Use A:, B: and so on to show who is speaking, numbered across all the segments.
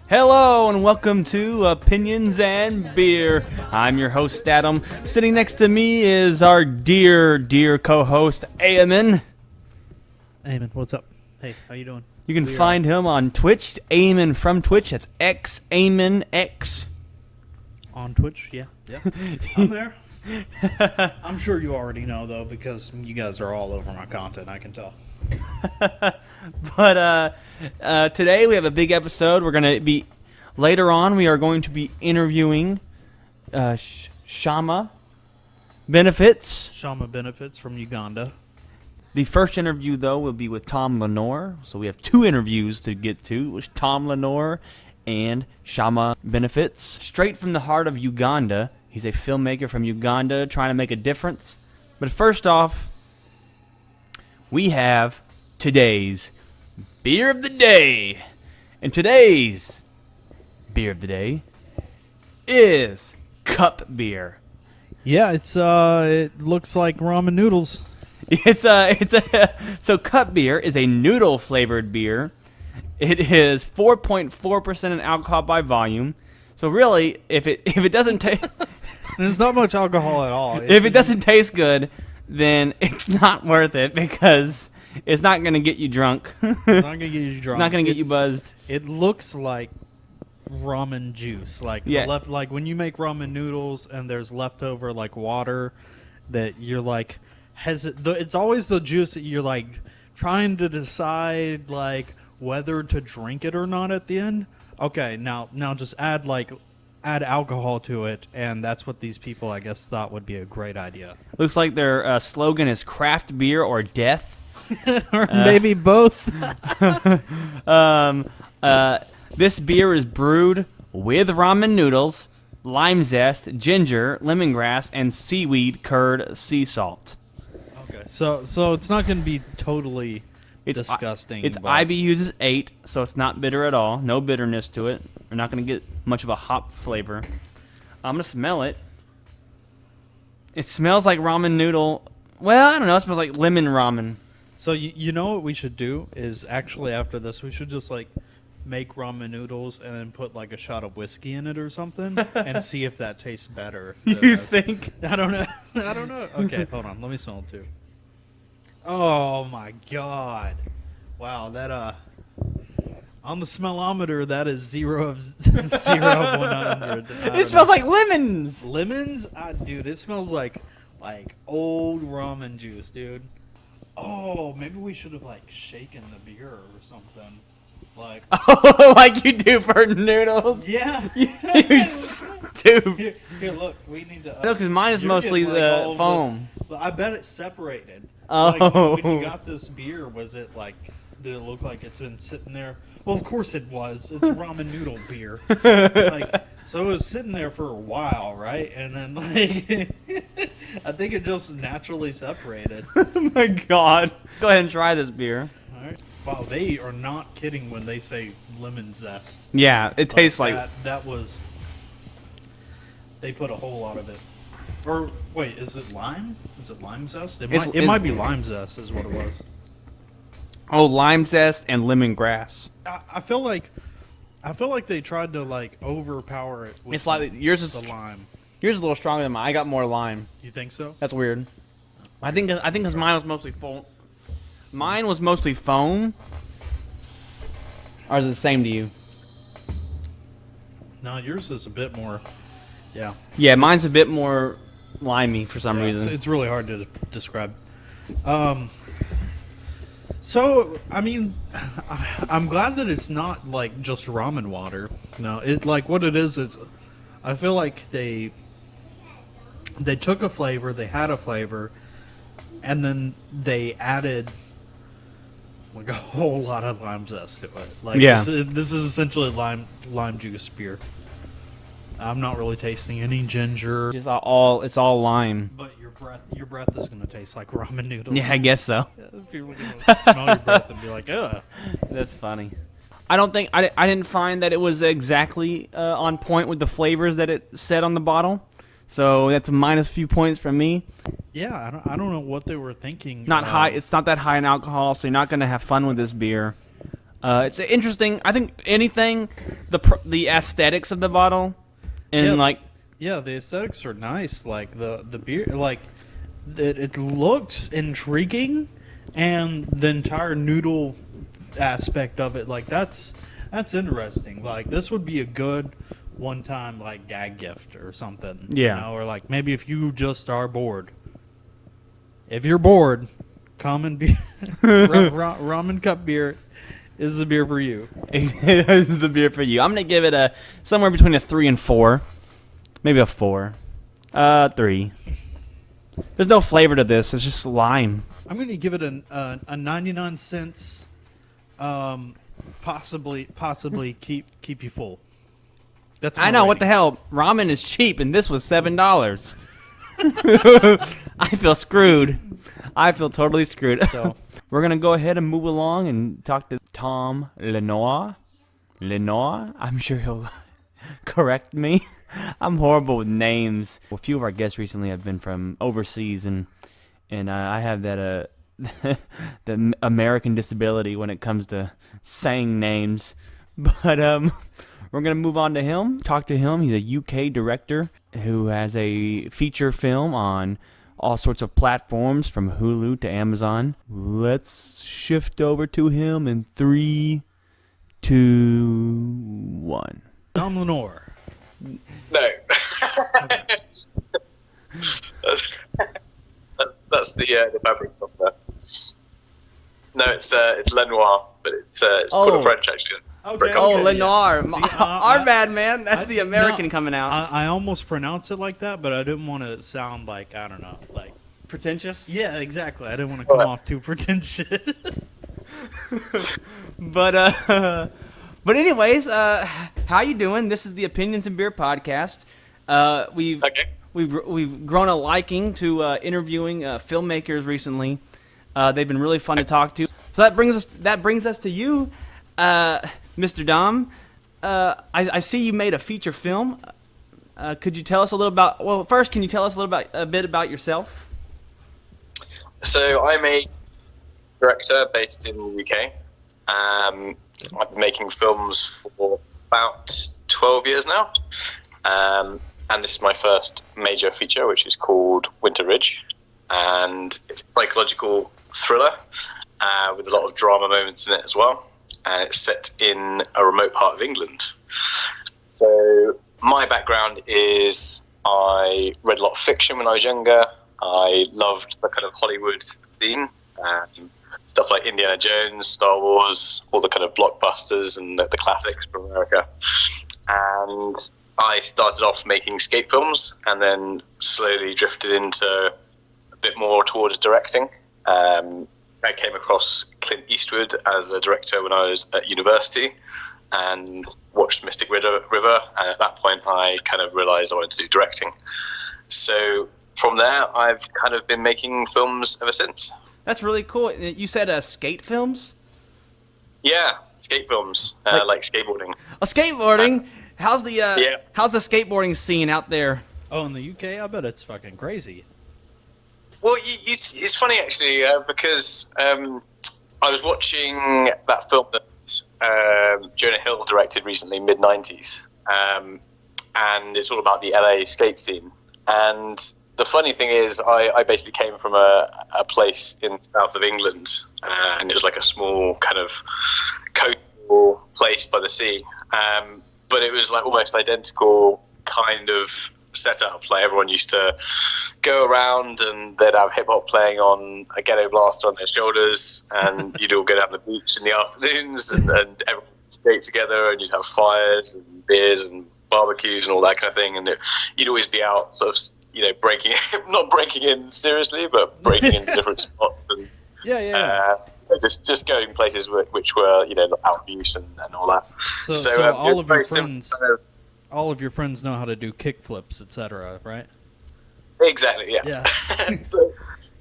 A: Hello and welcome to Opinions and Beer. I'm your host Adam. Sitting next to me is our dear co-host Eamon.
B: Eamon, what's up? Hey, how you doing?
A: You can find him on Twitch, Eamon from Twitch. That's X Eamon X.
B: On Twitch, yeah. I'm there. I'm sure you already know though, because you guys are all over my content. I can tell.
A: But today we have a big episode. We're gonna be later on. We are going to be interviewing Shammah benefits.
B: Shammah benefits from Uganda.
A: The first interview though will be with Dom Lenoir. So we have two interviews to get to, with Dom Lenoir and Shammah benefits. Straight from the heart of Uganda. He's a filmmaker from Uganda trying to make a difference. But first off, we have today's beer of the day. And today's beer of the day is cup beer.
B: Yeah, it looks like ramen noodles.
A: So cup beer is a noodle flavored beer. It is 4.4% in alcohol by volume. So really, if it doesn't taste,
B: There's not much alcohol at all.
A: if it doesn't taste good, then it's not worth it because it's not going to get you drunk.
B: It's not gonna get you drunk.
A: Not going to get you buzzed.
B: It looks like ramen juice, like like when you make ramen noodles and there's leftover like water that you're like it's always the juice that you're like trying to decide like whether to drink it or not at the end. Okay, now just add alcohol to it, and that's what these people I guess thought would be a great idea.
A: Looks like their slogan is craft beer or death.
B: Or maybe both.
A: This beer is brewed with ramen noodles, lime zest, ginger, lemongrass, and seaweed curd sea salt.
B: Okay, so it's not going to be totally disgusting.
A: Its IBUs is 8, so it's not bitter at all. No bitterness to it. We're not going to get much of a hop flavor. I'm going to smell it. It smells like ramen noodle. Well, I don't know. It smells like lemon ramen.
B: So you know what we should do is actually after this we should just like make ramen noodles and then put like a shot of whiskey in it or something and see if that tastes better.
A: You think?
B: I don't know. Okay, hold on. Let me smell it too. Oh my god! Wow, that on the smellometer that is 0 of 100.
A: It smells like lemons.
B: Lemons, dude. It smells like old ramen juice, dude. Oh, maybe we should have like shaken the beer or something. Like
A: like you do for noodles.
B: Yeah.
A: You stupid.
B: Here, look. We need to.
A: No, because mine is mostly the foam.
B: Well, I bet it's separated.
A: Oh.
B: Like, when you got this beer, was it like? Did it look like it's been sitting there? Well, of course it was. It's ramen noodle beer. So it was sitting there for a while, right? And then I think it just naturally separated.
A: Oh my god. Go ahead and try this beer.
B: All right. Wow, they are not kidding when they say lemon zest.
A: Yeah, it tastes like
B: that was. They put a whole lot of it. Or wait, is it lime? Is it lime zest? It might be lime zest, is what it was.
A: Oh, lime zest and lemongrass.
B: I feel like they tried to like overpower it. With
A: It's like yours is
B: the lime.
A: Yours is a little stronger than mine. I got more lime.
B: You think so?
A: That's weird. I think because mine was mostly foam. Mine was mostly foam. Or is it the same to you?
B: No, yours is a bit more. Yeah.
A: Yeah, mine's a bit more limey for some reason.
B: It's really hard to describe. So, I mean, I'm glad that it's not like just ramen water. No, it like what it is. I feel like they took a flavor, they had a flavor, and then they added like a whole lot of lime zest to it. Like,
A: yeah.
B: This is essentially lime juice beer. I'm not really tasting any ginger.
A: It's all lime.
B: But your breath is going to taste like ramen noodles.
A: Yeah, I guess so.
B: People are going to smell your breath and be like, ugh.
A: That's funny. I don't think I didn't find that it was exactly on point with the flavors that it said on the bottle. So that's a minus few points from me.
B: Yeah, I don't know what they were thinking.
A: Not high. It's not that high in alcohol, so you're not going to have fun with this beer. It's interesting. I think anything, the aesthetics of the bottle, and
B: the aesthetics are nice. Like the beer, like it looks intriguing, and the entire noodle aspect of it, like that's interesting. Like this would be a good one-time like gag gift or something.
A: Yeah.
B: You know, or like maybe if you just are bored. If you're bored, common beer, ramen cup beer is the beer for you.
A: Is the beer for you. I'm gonna give it somewhere between a 3 and 4, maybe a 4, 3. There's no flavor to this. It's just lime.
B: I'm gonna give it a 99 cents. Possibly keep you full. That's
A: I know,
B: rating.
A: what the hell? Ramen is cheap, and this was $7. I feel screwed. I feel totally screwed. So we're going to go ahead and move along and talk to Dom Lenoir. Lenoir? I'm sure he'll correct me. I'm horrible with names. Well, a few of our guests recently have been from overseas, and I have that the American disability when it comes to saying names. But we're going to move on to him, talk to him. He's a UK director who has a feature film on all sorts of platforms from Hulu to Amazon. Let's shift over to him in 3, 2, 1.
B: Dom Lenoir.
C: No. That's the fabric of that. No, it's Lenoir, but it's called a French actually.
B: Okay.
A: Oh, Lenoir.
B: Yeah. See,
A: Our bad, man. That's the American coming out.
B: I almost pronounce it like that, but I didn't want to sound like, I don't know, like...
A: Pretentious?
B: Yeah, exactly. I didn't want to come off too pretentious.
A: But anyways, how you doing? This is the Opinions and Beer podcast. We've grown a liking to interviewing filmmakers recently. They've been really fun to talk to. So that brings us to you, Mr. Dom. I see you made a feature film. Could you tell us a little about? Well, first, can you tell us a bit about yourself?
C: So I'm a director based in the UK. I've been making films for about 12 years now. And this is my first major feature, which is called Winter Ridge. And it's a psychological thriller with a lot of drama moments in it as well. And it's set in a remote part of England. So my background is I read a lot of fiction when I was younger. I loved the kind of Hollywood scene, stuff like Indiana Jones, Star Wars, all the kind of blockbusters and the classics from America. And I started off making skate films and then slowly drifted into a bit more towards directing. I came across Clint Eastwood as a director when I was at university and watched Mystic River, and at that point I kind of realized I wanted to do directing. So from there, I've kind of been making films ever since.
A: That's really cool. You said skate films?
C: Yeah, skate films, like skateboarding.
A: Oh, skateboarding? How's the skateboarding scene out there?
B: Oh, in the UK, I bet it's fucking crazy.
C: Well, it's funny actually because I was watching that film that Jonah Hill directed recently, mid-90s, and it's all about the LA skate scene. And the funny thing is, I basically came from a place in the south of England, and it was like a small kind of coastal place by the sea. But it was like almost identical kind of setup. Like everyone used to go around and they'd have hip hop playing on a ghetto blaster on their shoulders, and you'd all go down the beach in the afternoons and everyone would skate together, and you'd have fires and beers and barbecues and all that kind of thing. And you'd always be out sort of, not breaking in seriously, but breaking into different spots. And, just going places which were, out of use and all that.
B: So all of your friends, all of your friends know how to do kick flips, etc., right?
C: Exactly. Yeah. So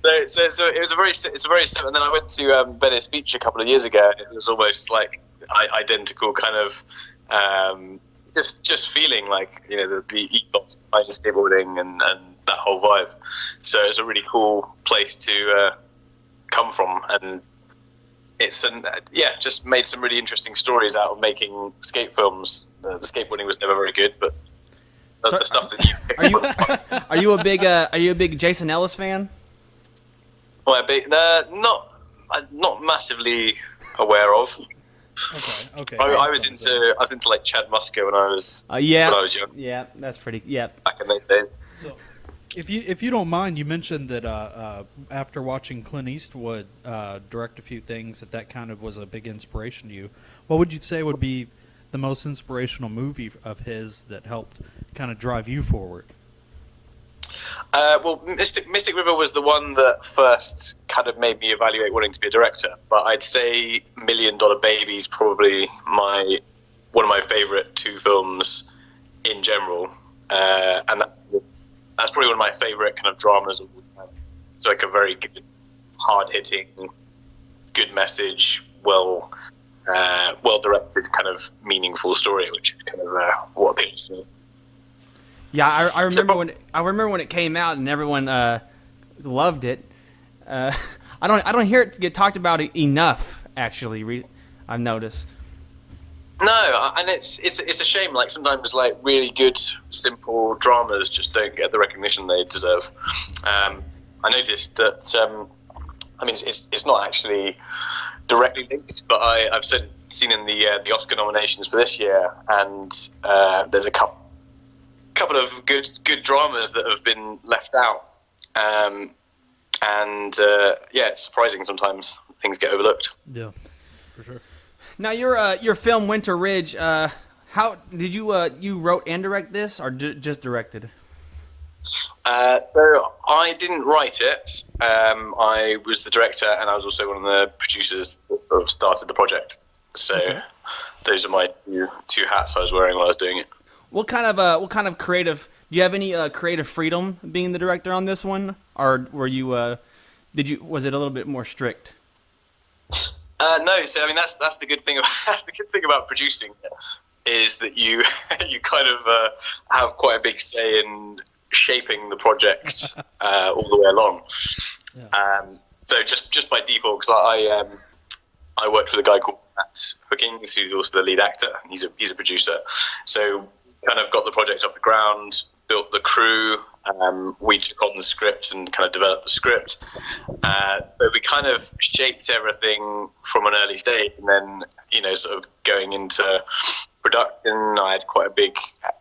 C: it was a very simple. And then I went to Venice Beach a couple of years ago, and it was almost like identical kind of just feeling like, you know, the ethos behind skateboarding and that whole vibe. So it's a really cool place to come from, and it's just made some really interesting stories out of making skate films. The skateboarding was never very good, but the stuff that you
A: are you a big Jason Ellis fan?
C: Well, not massively aware of.
B: Okay.
C: I was into like Chad Musker when I was when I was young.
A: Yeah, that's pretty. Yeah.
C: Back in those days.
B: So, if you don't mind, you mentioned that after watching Clint Eastwood direct a few things, that kind of was a big inspiration to you. What would you say would be the most inspirational movie of his that helped kind of drive you forward?
C: Well, Mystic River was the one that first kind of made me evaluate wanting to be a director. But I'd say $1 Million Baby's probably one of my favourite 2 films in general, and that's probably one of my favourite kind of dramas of all time. It's like a very good, hard-hitting, good message, well directed, kind of meaningful story, which is kind of what appeals to me.
A: Yeah, I remember when it came out and everyone loved it. I don't hear it get talked about enough. Actually, I've noticed.
C: No, and it's a shame. Like sometimes, like really good, simple dramas just don't get the recognition they deserve. I noticed that. I mean, it's not actually directly linked, but I've seen in the Oscar nominations for this year, and there's a couple of good dramas that have been left out, it's surprising sometimes things get overlooked.
B: Yeah, for sure.
A: Now your film Winter Ridge, how did you wrote and direct this, or just directed?
C: So I didn't write it. I was the director, and I was also one of the producers that started the project. So those are my two hats I was wearing while I was doing it.
A: What kind of creative? Do you have any creative freedom being the director on this one, or were you? Was it a little bit more strict?
C: No. So I mean, that's the good thing. That's the good thing about producing, is that you kind of have quite a big say in shaping the project all the way along. Yeah. So just by default, because I worked with a guy called Matt Hookings, who's also the lead actor, and he's a producer. So kind of got the project off the ground, built the crew. We took on the script and kind of developed the script. But we kind of shaped everything from an early stage, and then sort of going into production, I had quite a big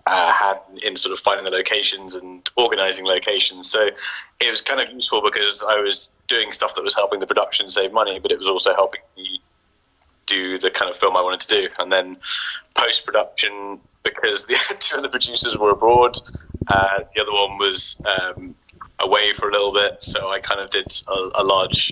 C: hand in sort of finding the locations and organising locations. So it was kind of useful because I was doing stuff that was helping the production save money, but it was also helping me do the kind of film I wanted to do. And then post-production, because the two of the producers were abroad, the other one was away for a little bit, so I kind of did a large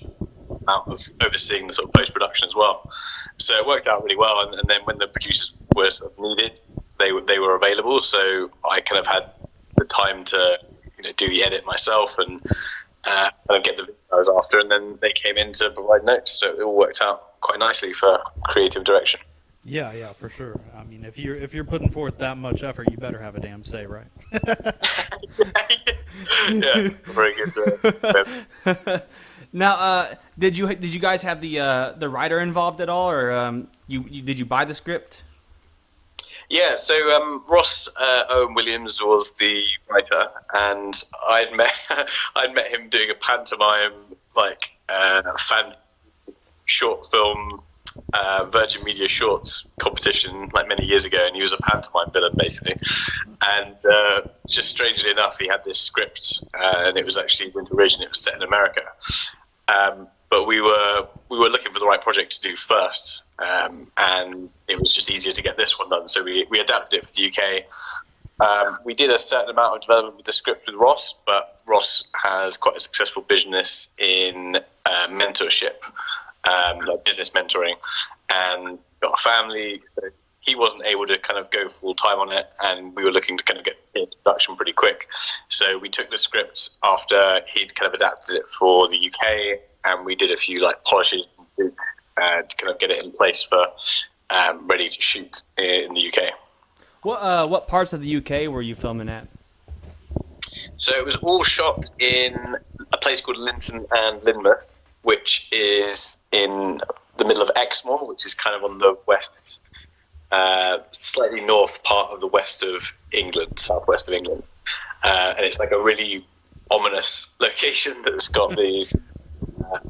C: amount of overseeing the sort of post-production as well. So it worked out really well, and then when the producers were sort of needed, they were available, so I kind of had the time to do the edit myself and kind of get the video I was after, and then they came in to provide notes, so it all worked out quite nicely for creative direction.
B: Yeah, for sure. I mean, if you're putting forth that much effort, you better have a damn say, right?
C: Yeah, very good.
A: Now, did you guys have the writer involved at all, or did you buy the script?
C: Yeah, so Ross Owen Williams was the writer, and I'd met him doing a pantomime, like fan short film Virgin Media Shorts competition like many years ago, and he was a pantomime villain basically. And just strangely enough, he had this script, and it was actually Winter Ridge, and it was set in America. But we were looking for the right project to do first, and it was just easier to get this one done. So we adapted it for the UK. We did a certain amount of development with the script with Ross, but Ross has quite a successful business in mentorship, like business mentoring, and got a family. So he wasn't able to kind of go full time on it, and we were looking to kind of get into production pretty quick. So we took the script after he'd kind of adapted it for the UK, and we did a few like polishes to kind of get it in place for ready to shoot in the UK.
A: What parts of the UK were you filming at?
C: So it was all shot in a place called Linton and Lynmouth, which is in the middle of Exmoor, which is kind of on the west, slightly north part of the west of England, southwest of England. And it's like a really ominous location that's got these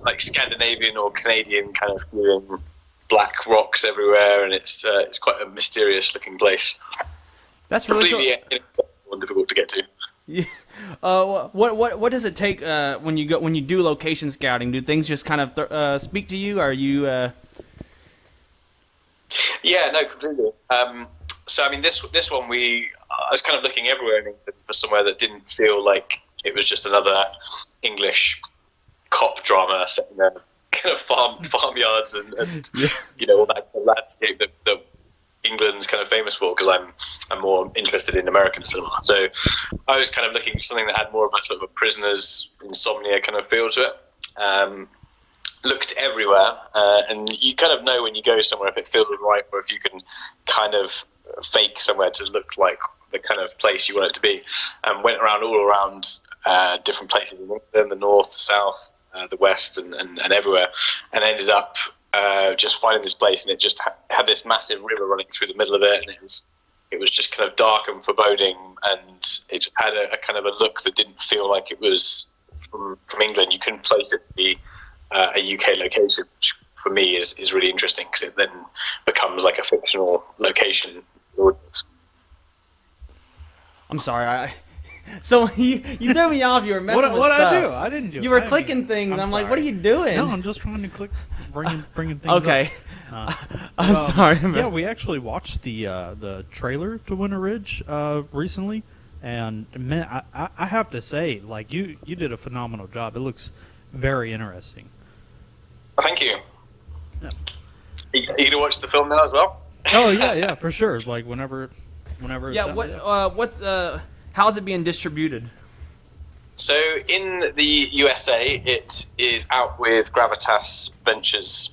C: like Scandinavian or Canadian kind of feeling black rocks everywhere, and it's quite a mysterious looking place.
A: That's really
C: completely difficult to get to.
A: Yeah. What does it take when you do location scouting? Do things just kind of speak to you? Are you?
C: Yeah, no, completely. So I mean, this one I was kind of looking everywhere in England for somewhere that didn't feel like it was just another English cop drama set in kind of farmyards and
A: yeah.
C: All that landscape that England's kind of famous for, because I'm more interested in American cinema. So I was kind of looking for something that had more of a sort of a prisoner's insomnia kind of feel to it. Looked everywhere, and you kind of know when you go somewhere if it feels right, or if you can kind of fake somewhere to look like the kind of place you want it to be. And went all around different places in England, the north, the south, the west, and everywhere, and ended up just finding this place, and it just had this massive river running through the middle of it, and it was just kind of dark and foreboding, and it just had a kind of a look that didn't feel like it was from England. You couldn't place it to be a UK location, which for me is really interesting, because it then becomes like a fictional location.
A: I'm sorry, so you threw me off. You were messing with
B: what
A: stuff.
B: I do? I didn't do.
A: You were clicking things. I'm like, what are you doing?
B: No, I'm just trying to click, bringing things.
A: Okay.
B: Up.
A: I'm sorry.
B: Yeah, we actually watched the trailer to Winter Ridge recently, and man, I have to say, like you did a phenomenal job. It looks very interesting.
C: Thank you.
B: Yeah.
C: Are you going to watch the film now as well?
B: Oh yeah, for sure. Like whenever.
A: Yeah. How's it being distributed?
C: So in the USA, it is out with Gravitas Ventures.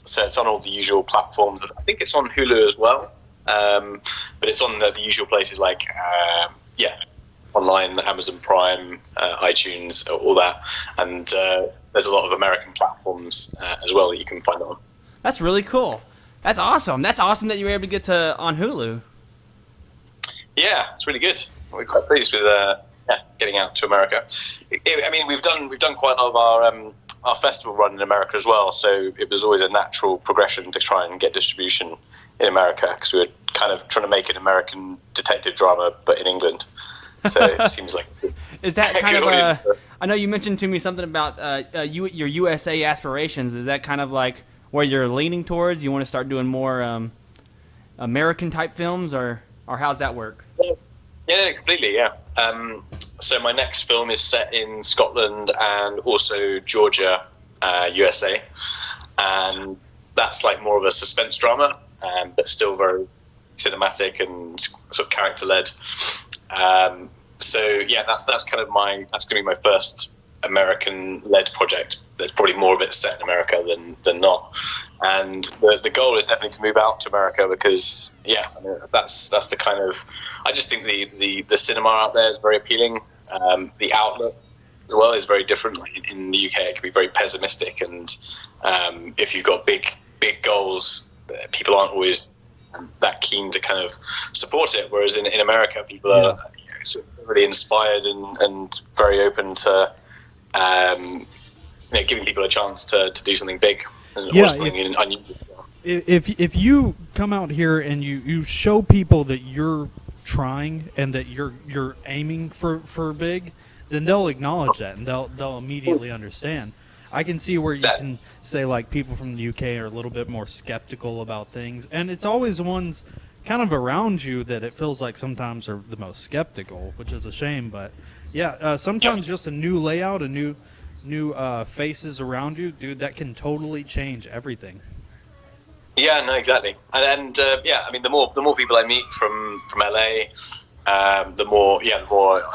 C: So it's on all the usual platforms. I think it's on Hulu as well. But it's on the usual places like, online, Amazon Prime, iTunes, all that. And there's a lot of American platforms as well that you can find it on.
A: That's really cool. That's awesome. That's awesome that you were able to get to on Hulu.
C: Yeah, it's really good. We're quite pleased with getting out to America. I mean, we've done quite a lot of our festival run in America as well, so it was always a natural progression to try and get distribution in America, because we were kind of trying to make an American detective drama, but in England. So it seems like
A: is that kind of I know you mentioned to me something about your USA aspirations. Is that kind of like where you're leaning towards? You want to start doing more American type films, or how's that work?
C: Yeah, completely. Yeah. So my next film is set in Scotland and also Georgia, USA, and that's like more of a suspense drama, but still very cinematic and sort of character led. So yeah, that's kind of that's going to be my first American led project. There's probably more of it set in America than not, and the goal is definitely to move out to America, because I mean, that's the kind of, I just think the cinema out there is very appealing. The outlook as well is very different. Like in the UK, it can be very pessimistic, and if you've got big goals, people aren't always that keen to kind of support it. Whereas in America, people are sort of really inspired and very open to giving people a chance to do something big or something unusual.
B: If you come out here and you show people that you're trying and that you're aiming for big, then they'll acknowledge that, and they'll immediately understand. I can see where you can say, like, people from the UK are a little bit more skeptical about things, and it's always the ones kind of around you that it feels like sometimes are the most skeptical, which is a shame. But sometimes just a new layout, a new faces around you, dude, that can totally change everything.
C: Yeah, no, exactly. And I mean, the more people I meet from LA, the more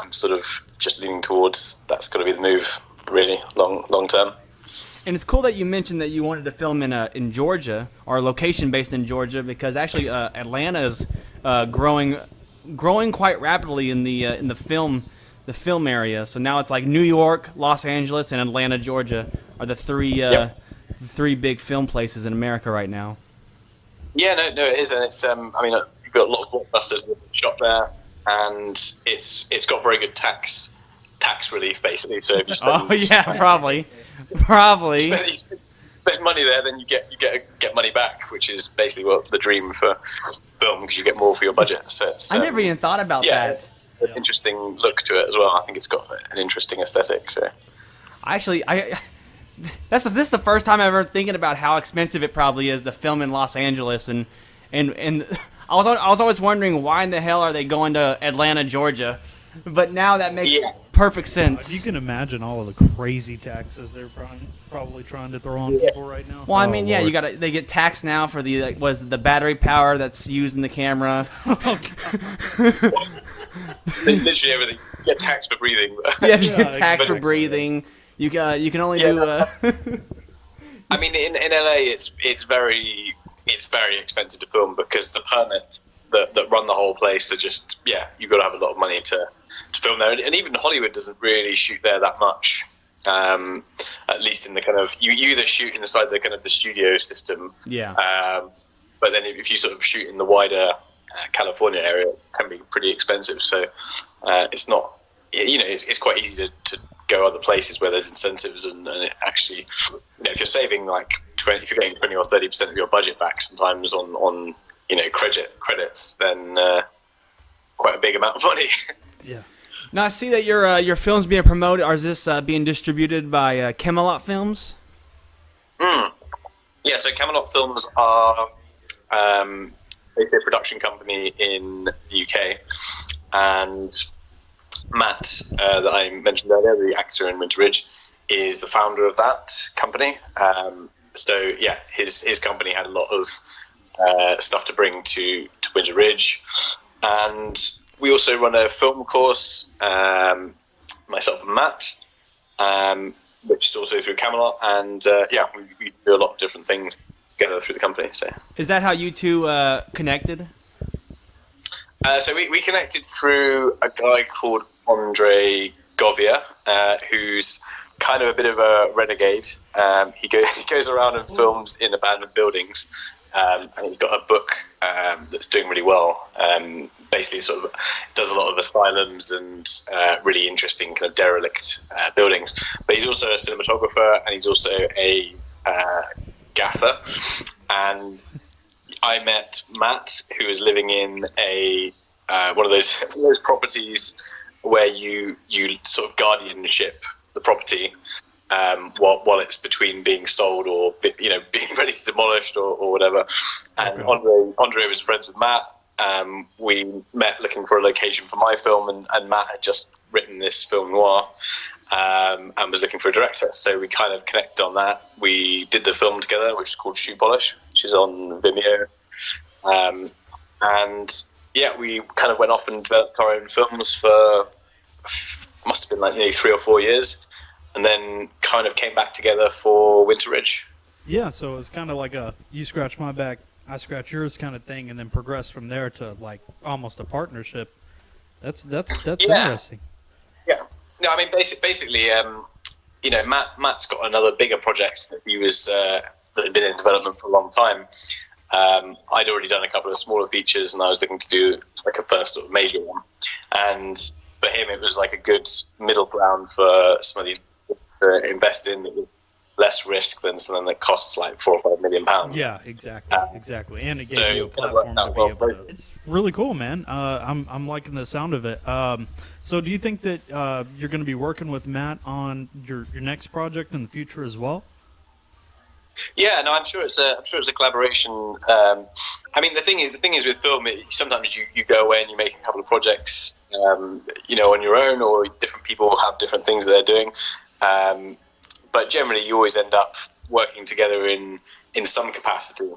C: I'm sort of just leaning towards that's got to be the move, really, long term.
A: And it's cool that you mentioned that you wanted to film in Georgia, or a location based in Georgia, because actually Atlanta is growing quite rapidly in the film area. So now it's like New York, Los Angeles, and Atlanta, Georgia are the three big film places in America right now.
C: Yeah, no, it is, and it's I mean, you've got a lot of blockbusters shot there, and it's got very good tax relief, basically. So if you spend,
A: probably.
C: you spend money there, then you get money back, which is basically what the dream for film, because you get more for your budget. So it's,
A: I never even thought about that.
C: An interesting look to it as well. I think it's got an interesting aesthetic. So
A: actually, this is the first time I've ever thinking about how expensive it probably is to film in Los Angeles, and I was always wondering why in the hell are they going to Atlanta, Georgia, but now that makes perfect sense.
B: You can imagine all of the crazy taxes they're probably trying to throw on people right now.
A: Well, I mean, they get taxed now for the battery power that's used in the camera.
C: Literally everything. You get taxed for breathing.
A: Taxed for breathing. You can only do.
C: I mean, in LA, it's very expensive to film because the permits that run the whole place are just you've got to have a lot of money to film there, and even Hollywood doesn't really shoot there that much. At least in the kind of you either shoot inside the kind of the studio system, but then if you sort of shoot in the wider California area, it can be pretty expensive. So it's not, it's quite easy to go other places where there's incentives, and it actually, if you're saving like if you're getting 20 or 30% of your budget back sometimes on credits, then quite a big amount of money.
B: Yeah.
A: Now I see that your film's being promoted. Or is this being distributed by Camelot Films?
C: Yeah, so Camelot Films are a production company in the UK, and Matt, that I mentioned earlier, the actor in Winter Ridge, is the founder of that company. So his company had a lot of stuff to bring to Winter Ridge, and we also run a film course, myself and Matt, which is also through Camelot, and we do a lot of different things together through the company. So
A: is that how you two connected?
C: So we connected through a guy called Andre Govia, who's kind of a bit of a renegade. He goes around and films in abandoned buildings, and he's got a book that's doing really well. Basically, sort of does a lot of asylums and really interesting kind of derelict buildings. But he's also a cinematographer, and he's also a gaffer. And I met Matt, who was living in a one of those properties where you sort of guardianship the property while it's between being sold or being ready to demolished or whatever. And Andre was friends with Matt. We met looking for a location for my film, and Matt had just written this film noir and was looking for a director. So we kind of connected on that. We did the film together, which is called Shoe Polish, which is on Vimeo. And we kind of went off and developed our own films for must have been like 3 or 4 years, and then kind of came back together for Winter Ridge.
B: Yeah, so it's kind of like a you scratch my back, I scratch yours kind of thing, and then progress from there to like almost a partnership. That's interesting. Yeah,
C: no, I mean basically, Matt's got another bigger project that he was that had been in development for a long time. I'd already done a couple of smaller features, and I was looking to do like a first sort of major one. And for him, it was like a good middle ground for somebody to invest in with less risk than something that costs like £4 or £5 million.
B: Yeah, exactly. And it gave you a platform to be able to. It's really cool, man. I'm liking the sound of it. So, do you think that you're going to be working with Matt on your next project in the future as well?
C: Yeah, no, I'm sure it's a collaboration. I mean, the thing is with film, sometimes you go away and you make a couple of projects, on your own, or different people have different things that they're doing. But generally, you always end up working together in some capacity.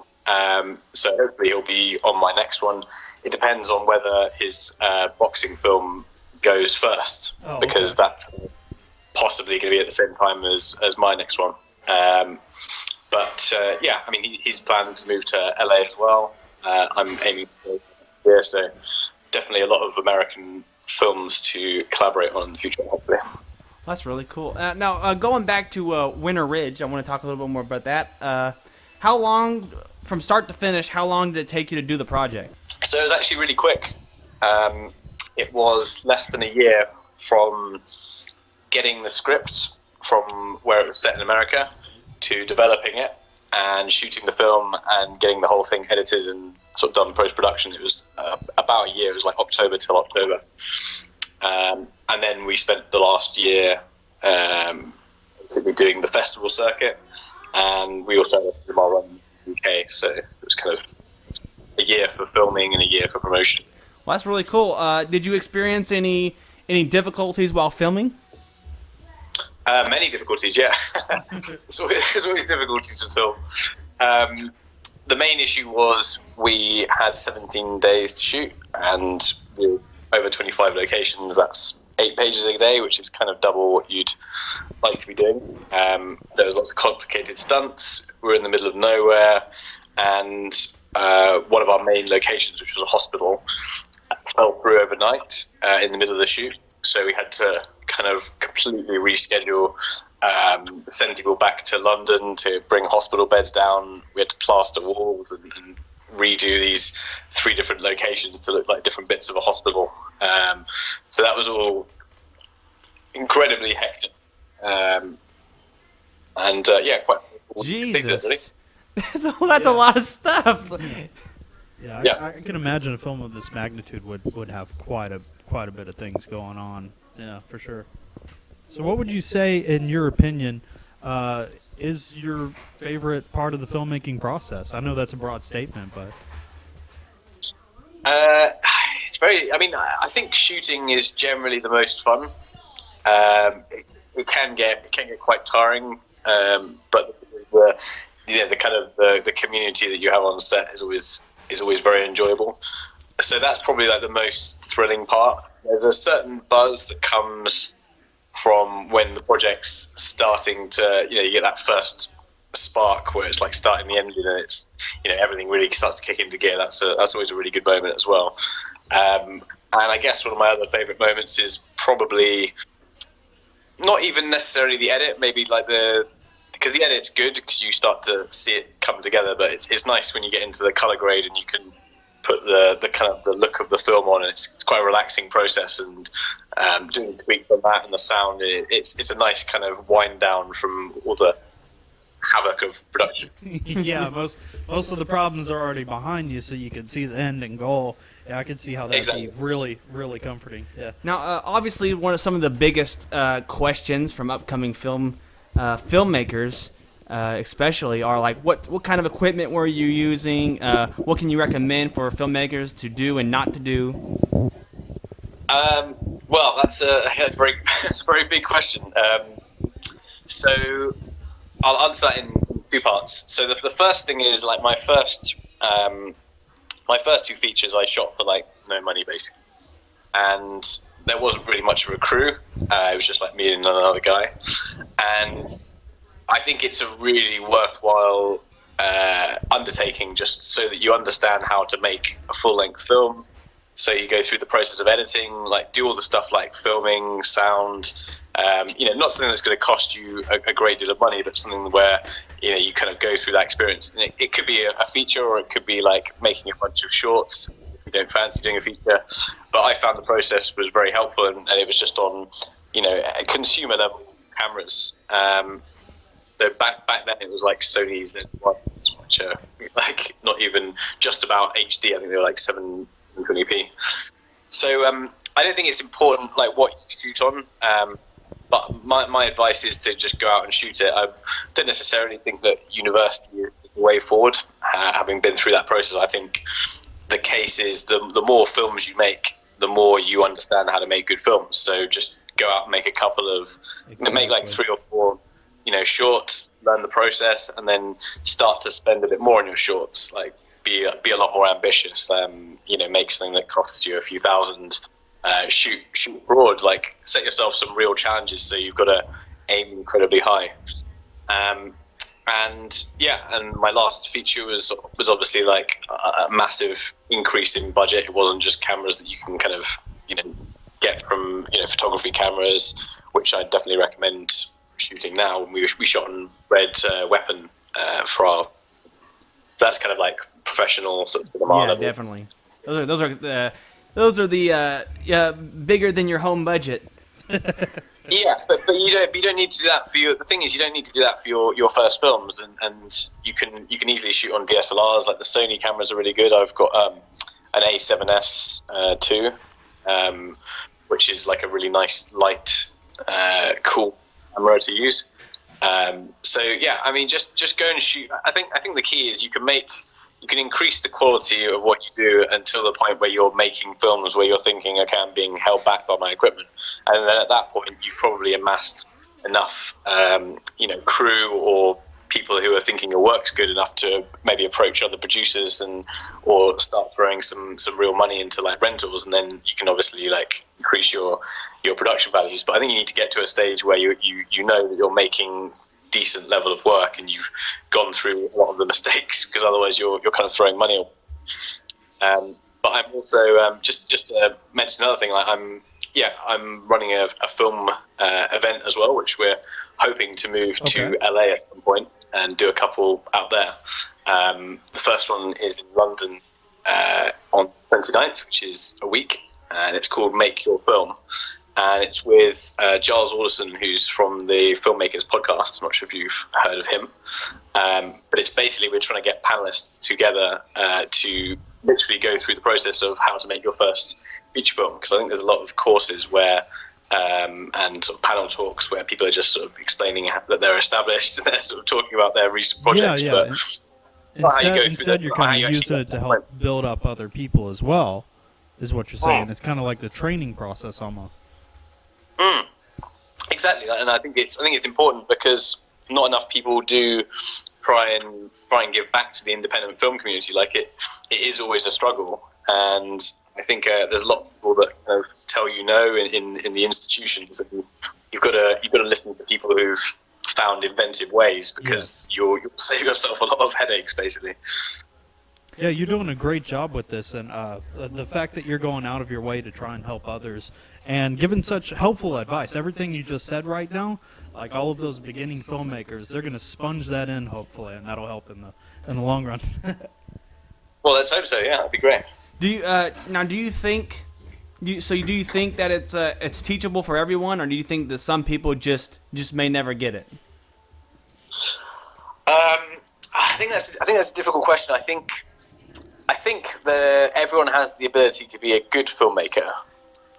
C: So hopefully, he'll be on my next one. It depends on whether his boxing film goes first, because that's possibly going to be at the same time as my next one. Yeah, I mean, he's planning to move to LA as well. I'm aiming for here, so definitely a lot of American films to collaborate on in the future, hopefully.
A: That's really cool. Now, going back to Winter Ridge, I want to talk a little bit more about that. How long, from start to finish, how long did it take you to do the project?
C: So it was actually really quick. It was less than a year from getting the script from where it was set in America to developing it and shooting the film and getting the whole thing edited and sort of done post-production. It was about a year. It was like October till October. And then we spent the last year basically doing the festival circuit, and we also had a run in the UK, so it was kind of a year for filming and a year for promotion.
A: Well, that's really cool. Did you experience any difficulties while filming?
C: Many difficulties, yeah. There's always difficulties in film. The main issue was we had 17 days to shoot, and we were over 25 locations. That's 8 pages a day, which is kind of double what you'd like to be doing. There was lots of complicated stunts. We were in the middle of nowhere, and one of our main locations, which was a hospital, fell through overnight in the middle of the shoot. So we had to kind of completely reschedule, send people back to London to bring hospital beds down. We had to plaster walls and redo these 3 different locations to look like different bits of a hospital. So that was all incredibly hectic. Yeah, quite
A: Jesus.
C: Really.
A: That's a lot of stuff.
B: Yeah, I can imagine a film of this magnitude would have quite a bit of things going on. Yeah, for sure. So what would you say, in your opinion, is your favorite part of the filmmaking process? I know that's a broad statement, but...
C: It's very... I mean, I think shooting is generally the most fun. It can get quite tiring, but the kind of the community that you have on set is always very enjoyable. So that's probably like the most thrilling part. There's a certain buzz that comes from when the project's starting to, you get that first spark where it's like starting the engine and it's, everything really starts to kick into gear. That's always a really good moment as well. And I guess one of my other favorite moments is probably not even necessarily the edit, maybe like because the edit's good because you start to see it come together, but it's nice when you get into the color grade and you can put the kind of the look of the film on, and it's quite a relaxing process, and doing tweaks on that and the sound, it's a nice kind of wind down from all the havoc of production.
B: Yeah, most of the problems are already behind you, so you can see the end and goal. Yeah, I can see how that'd be really, really comforting. Yeah.
A: Now, obviously, some of the biggest questions from upcoming filmmakers, especially, are like, what kind of equipment were you using? What can you recommend for filmmakers to do and not to do?
C: Well, that's a very big question. So I'll answer that in 2 parts. So the first thing is, like, my first 2 features I shot for like no money basically, and there wasn't really much of a crew. It was just like me and another guy, and I think it's a really worthwhile undertaking just so that you understand how to make a full-length film. So you go through the process of editing, like do all the stuff like filming, sound, not something that's going to cost you a great deal of money, but something where, you kind of go through that experience. And it could be a feature, or it could be like making a bunch of shorts if you don't fancy doing a feature. But I found the process was very helpful, and it was just on, consumer level cameras. So back then it was like Sony's Z1s, which are like not even just about HD. I think they were like 720p. So I don't think it's important like what you shoot on, but my advice is to just go out and shoot it. I don't necessarily think that university is the way forward. Having been through that process, I think the case is the more films you make, the more you understand how to make good films. So just go out and make a couple of, make like 3 or 4, shorts, learn the process, and then start to spend a bit more on your shorts. Like be a lot more ambitious. Make something that costs you a few thousand. Shoot broad. Like set yourself some real challenges. So you've got to aim incredibly high. And my last feature was obviously like a massive increase in budget. It wasn't just cameras that you can kind of get from photography cameras, which I definitely recommend shooting now. We shot on Red Weapon for our. That's kind of like professional sort of cinema level.
A: Definitely. Those are the bigger than your home budget.
C: Yeah, but you don't need to do that for your. The thing is, you don't need to do that for your first films, and you can easily shoot on DSLRs. Like the Sony cameras are really good. I've got an A7S II, which is like a really nice light, cool camera to use. So yeah, I mean, just go and shoot. I think the key is you can increase the quality of what you do until the point where you're making films where you're thinking, okay, I'm being held back by my equipment. And then at that point, you've probably amassed enough, crew or people who are thinking your work's good enough to maybe approach other producers or start throwing some real money into like rentals. And then you can obviously like increase your production values. But I think you need to get to a stage where you know that you're making decent level of work and you've gone through a lot of the mistakes, because otherwise you're kind of throwing money away. But I'm also just to mention another thing, like I'm running a film event as well, which we're hoping to move to LA at some point and do a couple out there. The first one is in London on 29th, which is a week, and it's called Make Your Film. And it's with Giles Alderson, who's from the Filmmakers podcast. I'm not sure if you've heard of him. But it's basically we're trying to get panelists together to literally go through the process of how to make your first feature film. Because I think there's a lot of courses where and sort of panel talks where people are just sort of explaining that they're established and they're sort of talking about their recent projects.
B: Yeah.
C: But
B: Instead, you're kind of using it to help build up other people as well, is what you're saying. It's kind of like the training process almost.
C: Exactly, and I think it's important because not enough people do try and give back to the independent film community. Like it is always a struggle, and I think there's a lot of people that tell you no in the institutions, and you've got to listen to people who've found inventive ways, because you'll save yourself a lot of headaches, basically.
B: Yeah, you're doing a great job with this, and the fact that you're going out of your way to try and help others and giving such helpful advice. Everything you just said right now, like all of those beginning filmmakers, they're going to sponge that in, hopefully, and that'll help in the long run.
C: Well, let's hope so. Yeah, that'd be great.
A: Do you think that it's teachable for everyone, or do you think that some people just may never get it?
C: I think that's a difficult question. I think that everyone has the ability to be a good filmmaker.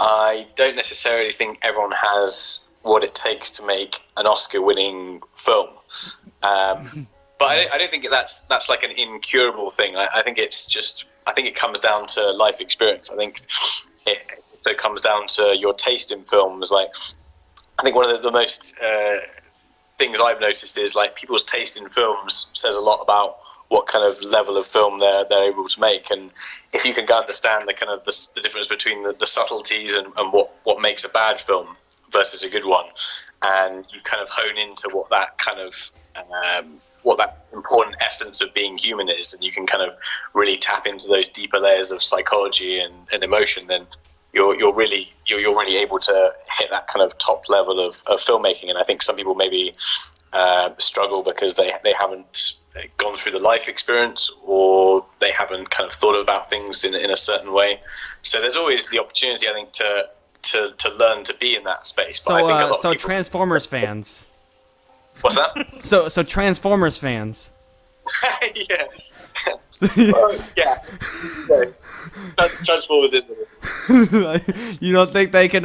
C: I don't necessarily think everyone has what it takes to make an Oscar-winning film. But I don't think that's like an incurable thing. I think it comes down to life experience. I think it comes down to your taste in films. Like, I think one of the most things I've noticed is like people's taste in films says a lot about what kind of level of film they're able to make, and if you can understand the kind of the difference between the subtleties and what makes a bad film versus a good one, and you kind of hone into what that kind of what that important essence of being human is, and you can kind of really tap into those deeper layers of psychology and emotion, then you're really able to hit that kind of top level of filmmaking. And I think some people maybe struggle because they haven't gone through the life experience, or they haven't kind of thought about things in a certain way. So there's always the opportunity, I think, to learn to be in that space. But I think a lot of people...
A: Transformers fans.
C: What's that?
A: So Transformers fans.
C: Yeah. Yeah. Transformers is.
A: You don't think they can?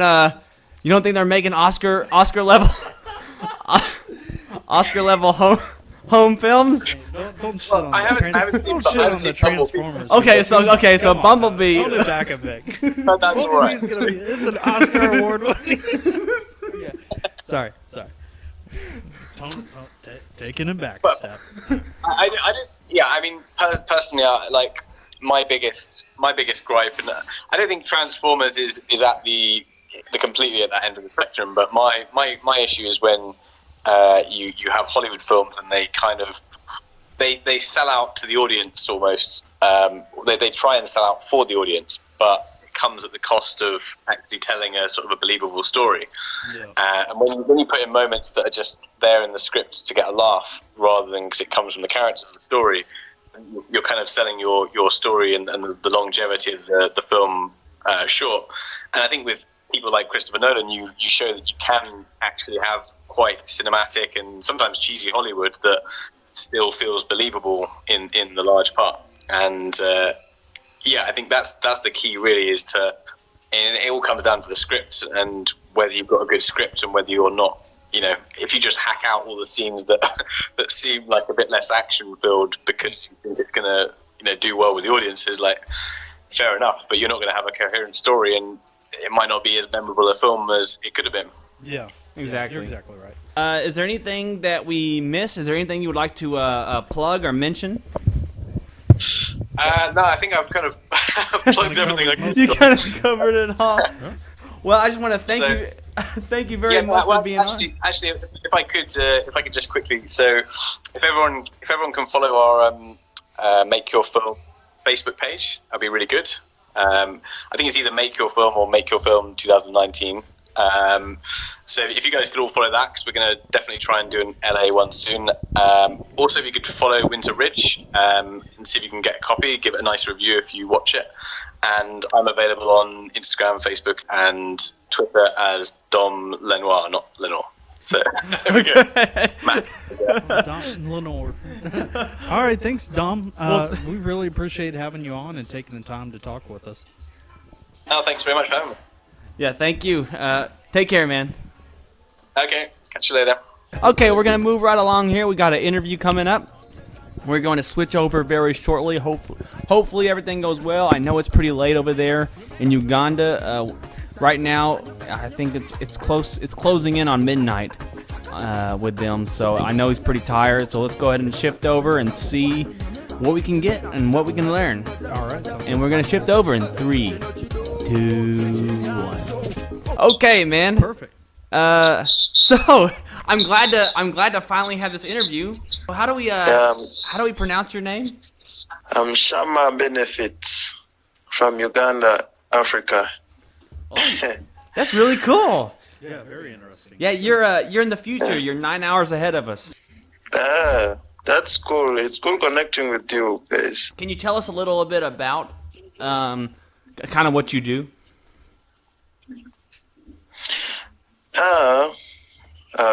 A: You don't think they're making Oscar level home films?
B: Don't shit on
C: I haven't seen
B: Transformers.
A: Okay, so Bumblebee.
B: Hold it back a bit.
C: No, that's all right.
B: It's an Oscar award winning. Yeah. Sorry. Taking it back a step.
C: I don't. Yeah, I mean, personally, like my biggest gripe, and I don't think Transformers is at the completely at that end of the spectrum. But my issue is when you have Hollywood films, and they kind of they sell out to the audience almost. They try and sell out for the audience, but it comes at the cost of actually telling a sort of a believable story. Yeah. And when you put in moments that are just there in the script to get a laugh, rather than because it comes from the characters of the story, you're kind of selling your story and the longevity of the film short. And I think with people like Christopher Nolan, you show that you can actually have quite cinematic and sometimes cheesy Hollywood that still feels believable in the large part. And I think that's the key really, is to, and it all comes down to the script and whether you've got a good script and whether you're not, if you just hack out all the scenes that seem like a bit less action filled because you think it's gonna do well with the audiences, like, fair enough, but you're not going to have a coherent story, and it might not be as memorable a film as it could have been.
B: Yeah,
A: exactly.
B: You're exactly right.
A: Is there anything that we missed? Is there anything you would like to plug or mention?
C: No, I think I've kind of plugged everything.
A: You kind of covered it all. Well, I just want to thank you. Thank you very much for being on.
C: Actually, if I could just quickly. So, if everyone can follow our Make Your Film Facebook page, that'd be really good. I think it's either Make Your Film or Make Your Film 2019. So if you guys could all follow that, because we're going to definitely try and do an LA one soon. Also, if you could follow Winter Ridge and see if you can get a copy, give it a nice review if you watch it. And I'm available on Instagram, Facebook, and Twitter as Dom Lenoir, not Lenoir. So there we go.
B: Dom Lenoir. All right, thanks, Dom. We really appreciate having you on and taking the time to talk with us.
C: Oh, thanks very much for having me.
A: Yeah, thank you. Take care, man.
C: Okay, catch you later.
A: Okay, we're going to move right along here. We got an interview coming up. We're going to switch over very shortly. Hopefully everything goes well. I know it's pretty late over there in Uganda. Right now, I think it's close. It's closing in on midnight with them. So I know he's pretty tired. So let's go ahead and shift over and see what we can get and what we can learn.
B: All right.
A: And we're going to shift over in 3, 2, 1. Okay, man.
B: Perfect.
A: So I'm glad to finally have this interview. How do we pronounce your name?
D: I'm Shammah Benefits from Uganda, Africa.
A: Oh, that's really cool.
B: Yeah, very interesting.
A: Yeah, you're in the future. You're 9 hours ahead of us.
D: That's cool. It's cool connecting with you guys.
A: Can you tell us a little bit about kind of what you do?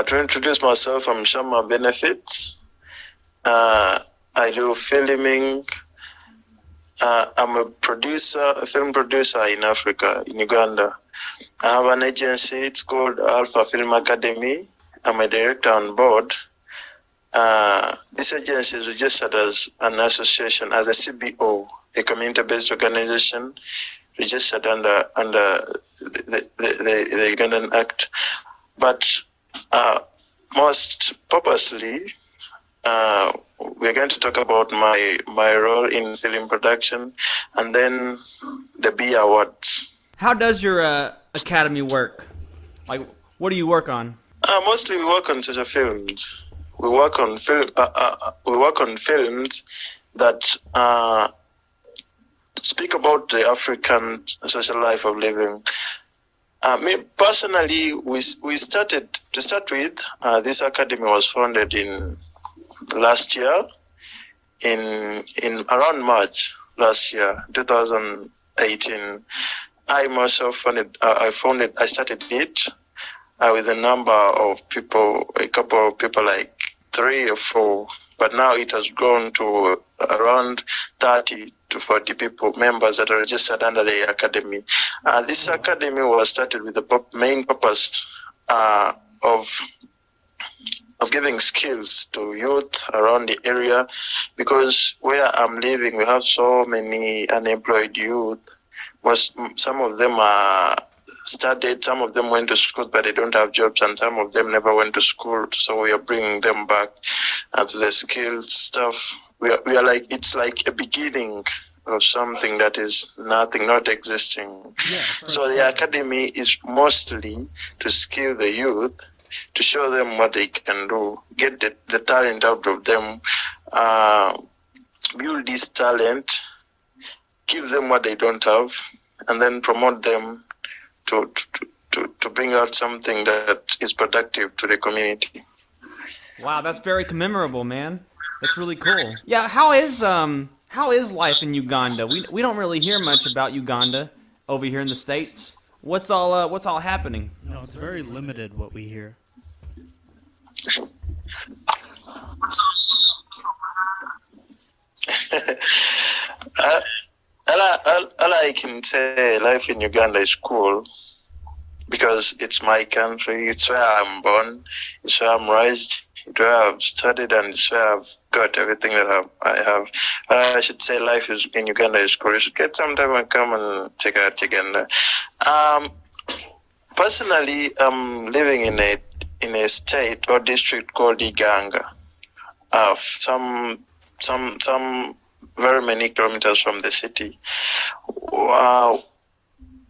D: To introduce myself, I'm Shammah Benefits. I do filming. I'm a film producer in Africa, in Uganda. I have an agency. It's called Alpha Film Academy. I'm a director on board. This agency is registered as an association, as a CBO, a community-based organization, registered under the Ugandan Act. But most purposely, we're going to talk about my role in film production, and then the B Awards.
A: How does your academy work? Like, what do you work on?
D: Mostly, we work on social films. We work on film. We work on films that speak about the African social life of living. Me personally, we started to start with. This academy was founded in last year, in around March last year, 2018. I myself founded. I started it with a number of people, a couple of people, like 3 or 4. But now it has grown to around 30 to 40 people, members that are registered under the academy. This academy was started with the main purpose of giving skills to youth around the area, because where I'm living, we have so many unemployed youth. Some of them are studied, some of them went to school, but they don't have jobs, and some of them never went to school. So we are bringing them back to the skills stuff. We are like, it's like a beginning of something that is not existing. Yeah, so the academy is mostly to skill the youth to show them what they can do, get the talent out of them, build this talent, give them what they don't have, and then promote them to bring out something that is productive to the community.
A: Wow, that's very commemorable, man. That's really cool. Yeah, how is life in Uganda? We don't really hear much about Uganda over here in the States. What's all happening?
B: No, it's very limited what we hear.
D: All I can say, life in Uganda is cool because it's my country. It's where I'm born. It's where I'm raised. It's where I've studied, and it's where I've got everything that I have. I should say life in Uganda is cool. You should get some time and come and check out Uganda. Personally, I'm living in a state or district called Iganga. Some very many kilometers from the city.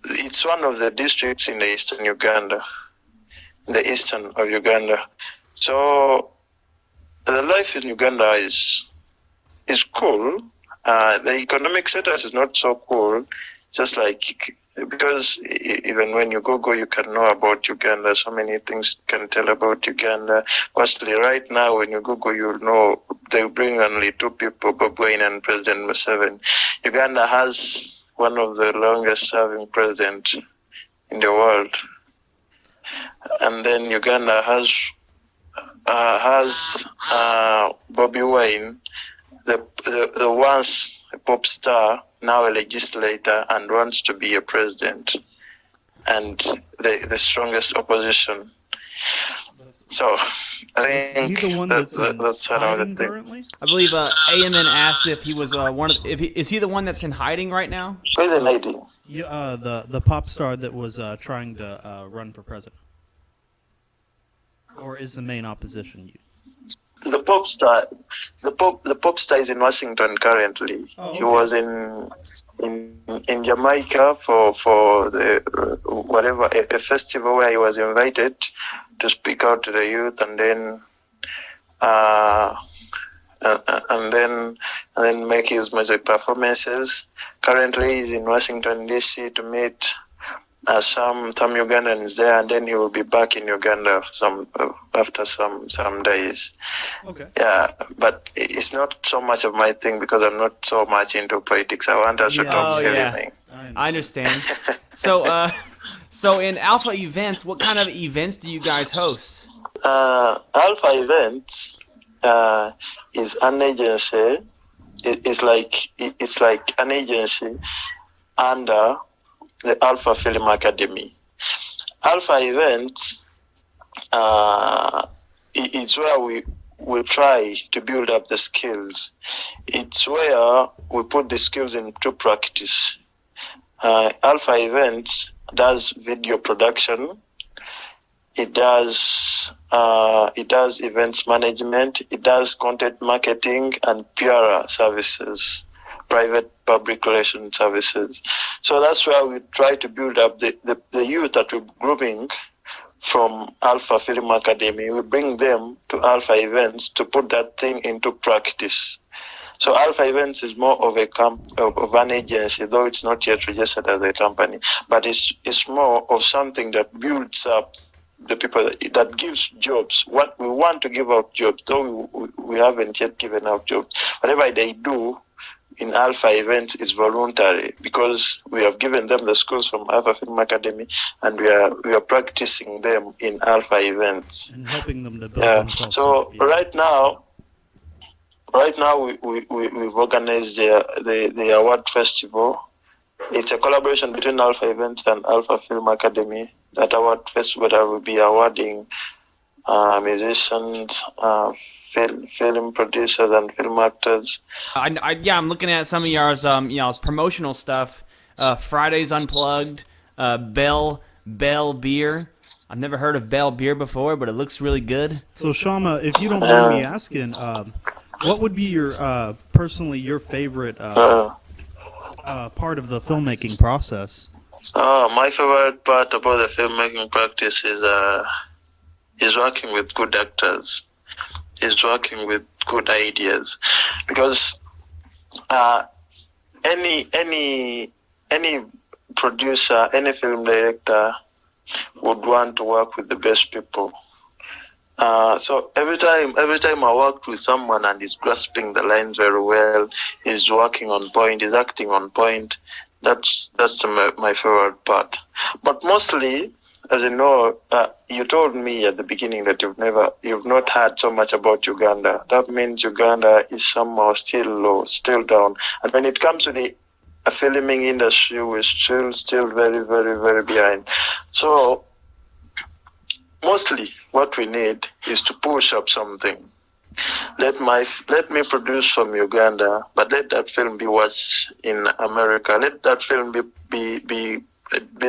D: It's one of the districts in the eastern Uganda, in the eastern of Uganda. So the life in Uganda is cool. The economic status is not so cool. Just like, because even when you Google, you can know about Uganda. So many things can tell about Uganda. Firstly, right now, when you Google, you'll know they bring only two people, Bob Wine and President Museveni. Uganda has one of the longest serving presidents in the world. And then Uganda has Bobby Wine, the once a pop star, now a legislator, and wants to be a president, and the strongest opposition. So I think
B: He's the one that's
D: another
B: hiding
D: thing.
B: currently?
A: I believe AMN asked if he was is he the one that's in hiding right now?
D: Who's in hiding?
B: Yeah, the pop star that was trying to run for president, or is the main opposition you?
D: The pop star is in Washington currently.
B: Oh, okay.
D: He was in Jamaica for the whatever a festival where he was invited to speak out to the youth, and then make his music performances. Currently, he's in Washington D.C. to meet some Ugandans there, and then he will be back in Uganda after some days.
B: Okay.
D: Yeah, but it's not so much of my thing because I'm not so much into politics. I want us to talk filming.
A: I understand. So in Alpha Events, what kind of events do you guys host?
D: Alpha Events is an agency. It's like an agency under the Alpha Film Academy. Alpha Events is where we try to build up the skills. It's where we put the skills into practice. Alpha Events does video production. It does events management. It does content marketing and PR services, private public relations services. So that's where we try to build up the youth that we're grooming from Alpha Film Academy. We bring them to Alpha Events to put that thing into practice. So Alpha Events is more of of an agency, though it's not yet registered as a company, but it's more of something that builds up the people that gives jobs. What we want to give out jobs, though we haven't yet given out jobs. Whatever they do in Alpha Events is voluntary because we have given them the skills from Alpha Film Academy, and we are practicing them in Alpha Events
B: And helping them to build themselves
D: so
B: up. Yeah.
D: Right now we've organized the award festival. It's a collaboration between Alpha Events and Alpha Film Academy. That award festival that will be awarding musicians, film producers, and film actors.
A: I'm looking at some of y'all's promotional stuff. Fridays Unplugged, Bell Beer. I've never heard of Bell Beer before, but it looks really good.
B: So Shammah, if you don't mind me asking, what would be your personally your favorite part of the filmmaking process?
D: My favorite part about the filmmaking practice He's working with good actors. He's working with good ideas, because any producer, any film director would want to work with the best people. So every time I worked with someone and he's grasping the lines very well, he's working on point, he's acting on point. That's my favorite part. But mostly, as you know, you told me at the beginning that you've not heard so much about Uganda. That means Uganda is somehow still low, still down. And when it comes to the filming industry, we're still very, very, very behind. So mostly what we need is to push up something. Let me produce from Uganda, but let that film be watched in America. Let that film be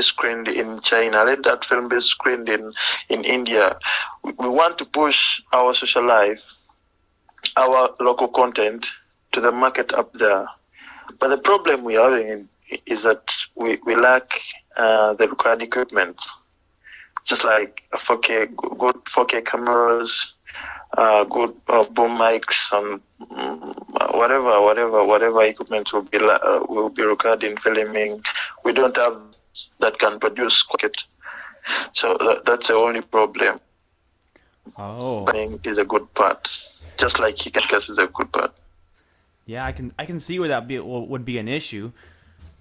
D: screened in China. Let that film be screened in India. We want to push our social life, our local content to the market up there. But the problem we are having is that we lack the required equipment, just like 4K, good 4K cameras, good boom mics, and whatever equipment will be required in filming. We don't have that can produce quality. So that's the only problem.
A: Oh,
D: Planning is a good part, just like Hikakas is a good part.
A: yeah, I can see where that would be an issue.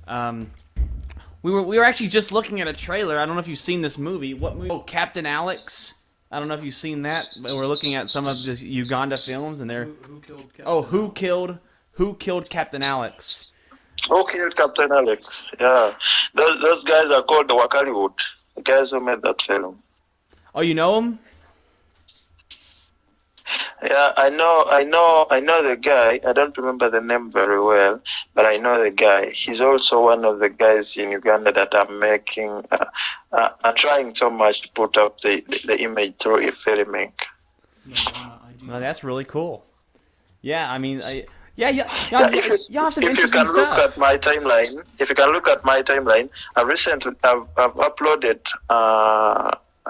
A: We were actually just looking at a trailer. I don't know if you've seen this movie. What movie? Oh, Captain Alex. I don't know if you've seen that. But we're looking at some of the Uganda films, and they're who killed Captain Alex?
D: Who killed Captain Alex? Yeah, those guys are called the Wakaliwood, the guys who made that film.
A: Oh, you know him?
D: Yeah, I know the guy. I don't remember the name very well, but I know the guy. He's also one of the guys in Uganda that are trying so much to put up the image through filming.
A: Well, that's really cool. Yeah, I mean, y'all have some
D: If you
A: interesting
D: can look
A: stuff.
D: at my timeline, I've uploaded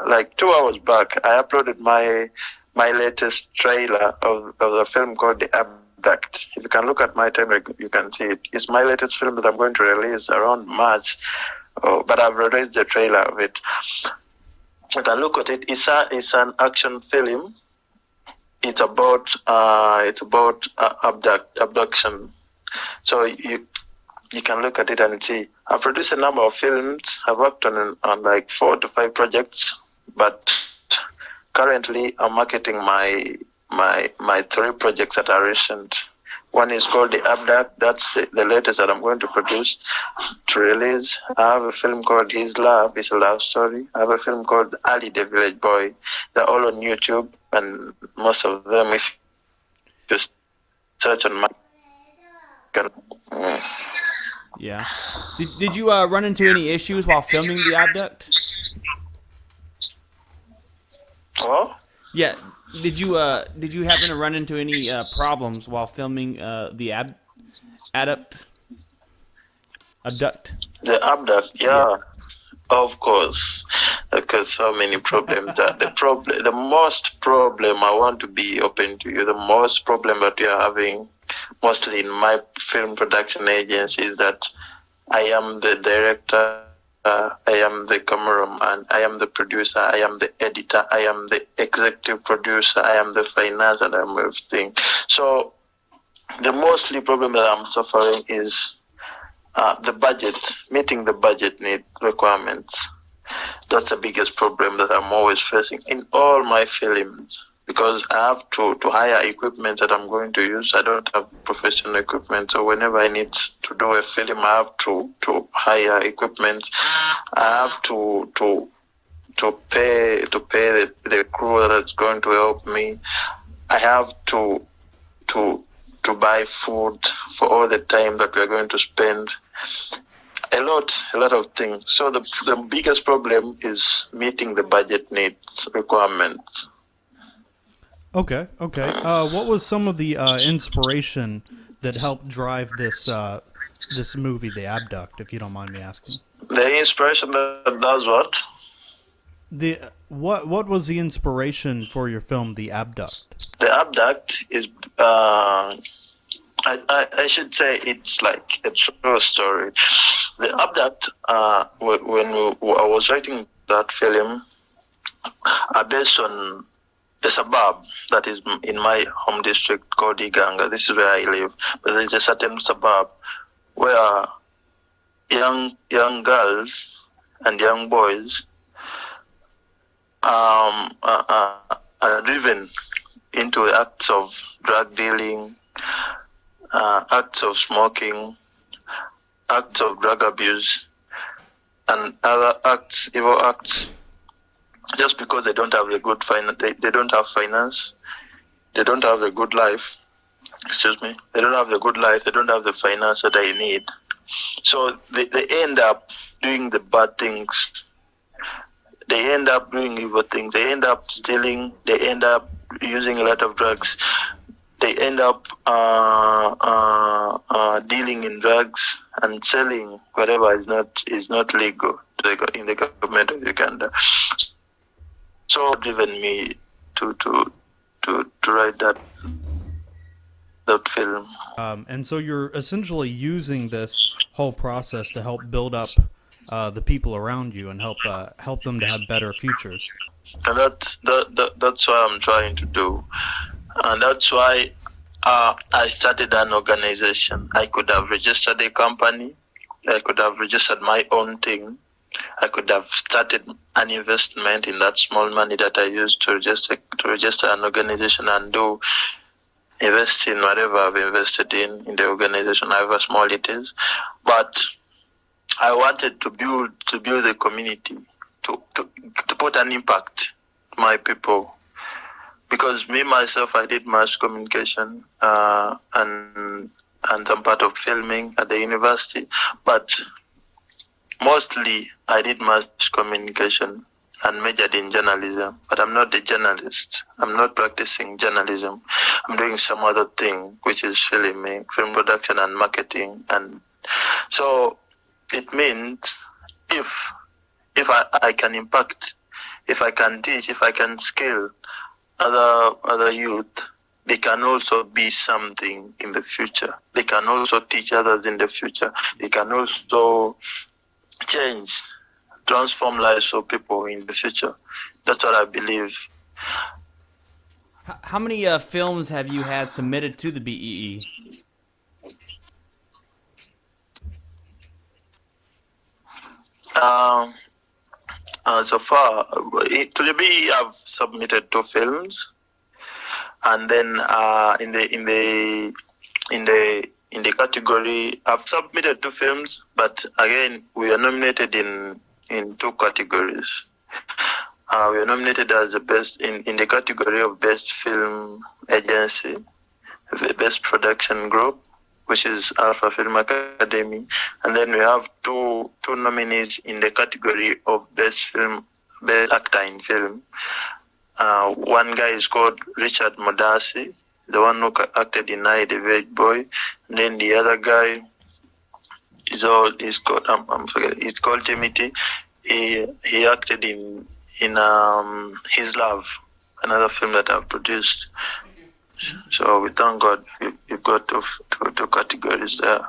D: like 2 hours back. I uploaded my latest trailer of the film called The Abduct. If you can look at my timeline, you can see it. It's my latest film that I'm going to release around March, but I've released the trailer of it. You can look at it. It's an action film. It's about abduction. So you can look at it and see. I've produced a number of films. I've worked on like 4 to 5 projects, but currently I'm marketing my 3 projects that are recent. One is called The Abduct. That's the latest that I'm going to produce to release. I have a film called His Love. It's a love story. I have a film called Ali the Village Boy. They're all on YouTube, and most of them, if you search on my...
A: Yeah. Did you run into any issues while filming The Abduct?
D: Oh?
A: Yeah. Did you happen to run into any problems while filming the Abduct?
D: The Abduct, yeah. Of course, because so many problems. The most problem, I want to be open to you, the most problem that we are having, mostly in my film production agency, is that I am the director, I am the cameraman, I am the producer, I am the editor, I am the executive producer, I am the finance, and I'm everything. So the mostly problem that I'm suffering is the budget, meeting the budget need requirements. That's the biggest problem that I'm always facing in all my films, because I have to hire equipment that I'm going to use. I don't have professional equipment, so whenever I need to do a film, I have to hire equipment. I have to pay the crew that's going to help me. I have to buy food for all the time that we're going to spend. A lot of things. So the biggest problem is meeting the budget needs requirements.
B: Okay. What was some of the inspiration that helped drive this movie, The Abduct, if you don't mind me asking?
D: The inspiration that does what?
B: What was the inspiration for your film, The Abduct?
D: The Abduct is, I should say it's like a true story. The Abduct, when I was writing that film, based on a suburb that is in my home district called Iganga. This is where I live. But there's a certain suburb where young girls and young boys are driven into acts of drug dealing, acts of smoking, acts of drug abuse, and other acts, evil acts, just because they don't have the good finance. They don't have finance. They don't have the good life. Excuse me. They don't have the good life. They don't have the finance that they need. So they end up doing the bad things. They end up doing evil things. They end up stealing. They end up using a lot of drugs. They end up dealing in drugs and selling whatever is not legal in the government of Uganda. So driven me to write that film.
B: And so you're essentially using this whole process to help build up the people around you and help them to have better futures.
D: And that's what I'm trying to do. And that's why I started an organization. I could have registered a company. I could have registered my own thing. I could have started an investment in that small money that I used to register an organization and invest in whatever I've invested in the organization, however small it is. But I wanted to build a community, to put an impact on my people. Because me, myself, I did mass communication and some part of filming at the university. But mostly I did mass communication and majored in journalism. But I'm not a journalist. I'm not practicing journalism. I'm doing some other thing, which is filming, film production and marketing. And so it means if I can impact, if I can teach, if I can skill other youth, they can also be something in the future. They can also teach others in the future. They can also transform lives of people in the future. That's what I believe.
A: How many films have you had submitted to the BEE?
D: So far, to the BEE, I've submitted 2 films, and then in the category, I've submitted 2 films, but again, we are nominated in 2 categories. We are nominated as the best in the category of best film agency, the best production group, which is Alpha Film Academy, and then we have two nominees in the category of best actor in film. One guy is called Richard Modasi, the one who acted in I, the Village Boy. And then the other guy is called Timothy. He acted in His Love, another film that I've produced. So we thank God we've got two categories there.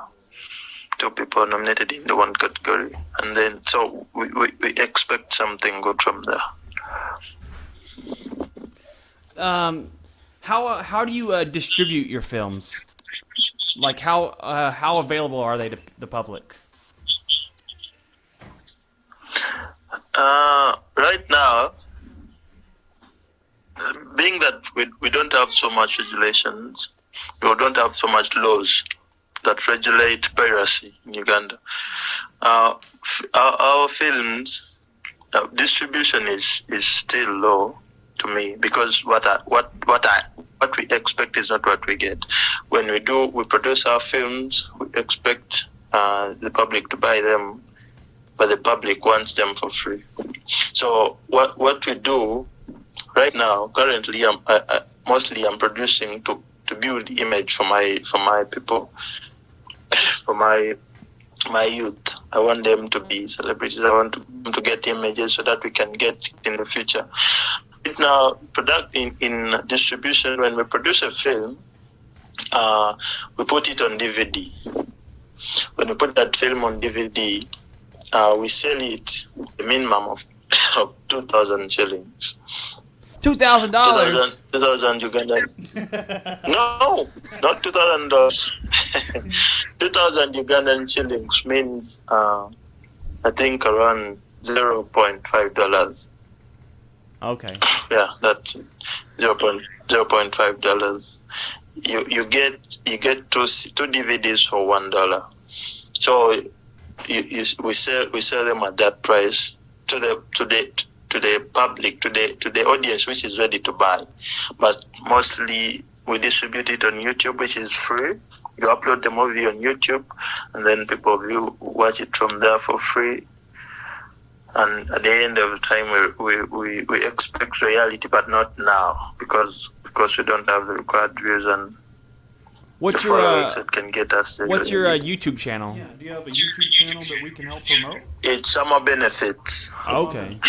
D: 2 people nominated in the one category, and then so we expect something good from there.
A: How do you distribute your films? Like how available are they to the public?
D: Right now, being that we don't have so much regulations, we don't have so much laws that regulate piracy in Uganda. Our films distribution is still low to me, because what we expect is not what we get. When we produce our films, we expect the public to buy them, but the public wants them for free. So what we do right now, currently, I'm producing to build image for my people, for my youth. I want them to be celebrities. I want them to get images so that we can get in the future. Right now, in distribution, when we produce a film, we put it on DVD. When we put that film on DVD, we sell it a minimum of 2,000 shillings.
A: $2,000.
D: 2,000 Ugandan. No, not $2,000. 2,000 Ugandan shillings means, I think, around $0.5.
A: Okay.
D: Yeah, that's $0.5. You get two DVDs for $1. So we sell them at that price to the public, to the audience which is ready to buy. But mostly we distribute it on YouTube, which is free. You upload the movie on YouTube, and then people will watch it from there for free. And at the end of the time, we expect reality, but not now, because we don't have the required views and
A: What's
D: the followings that can get us.
A: What's your YouTube channel?
B: Yeah, do you have a YouTube channel that we can help promote?
D: It's Shammah Benefits.
A: Okay.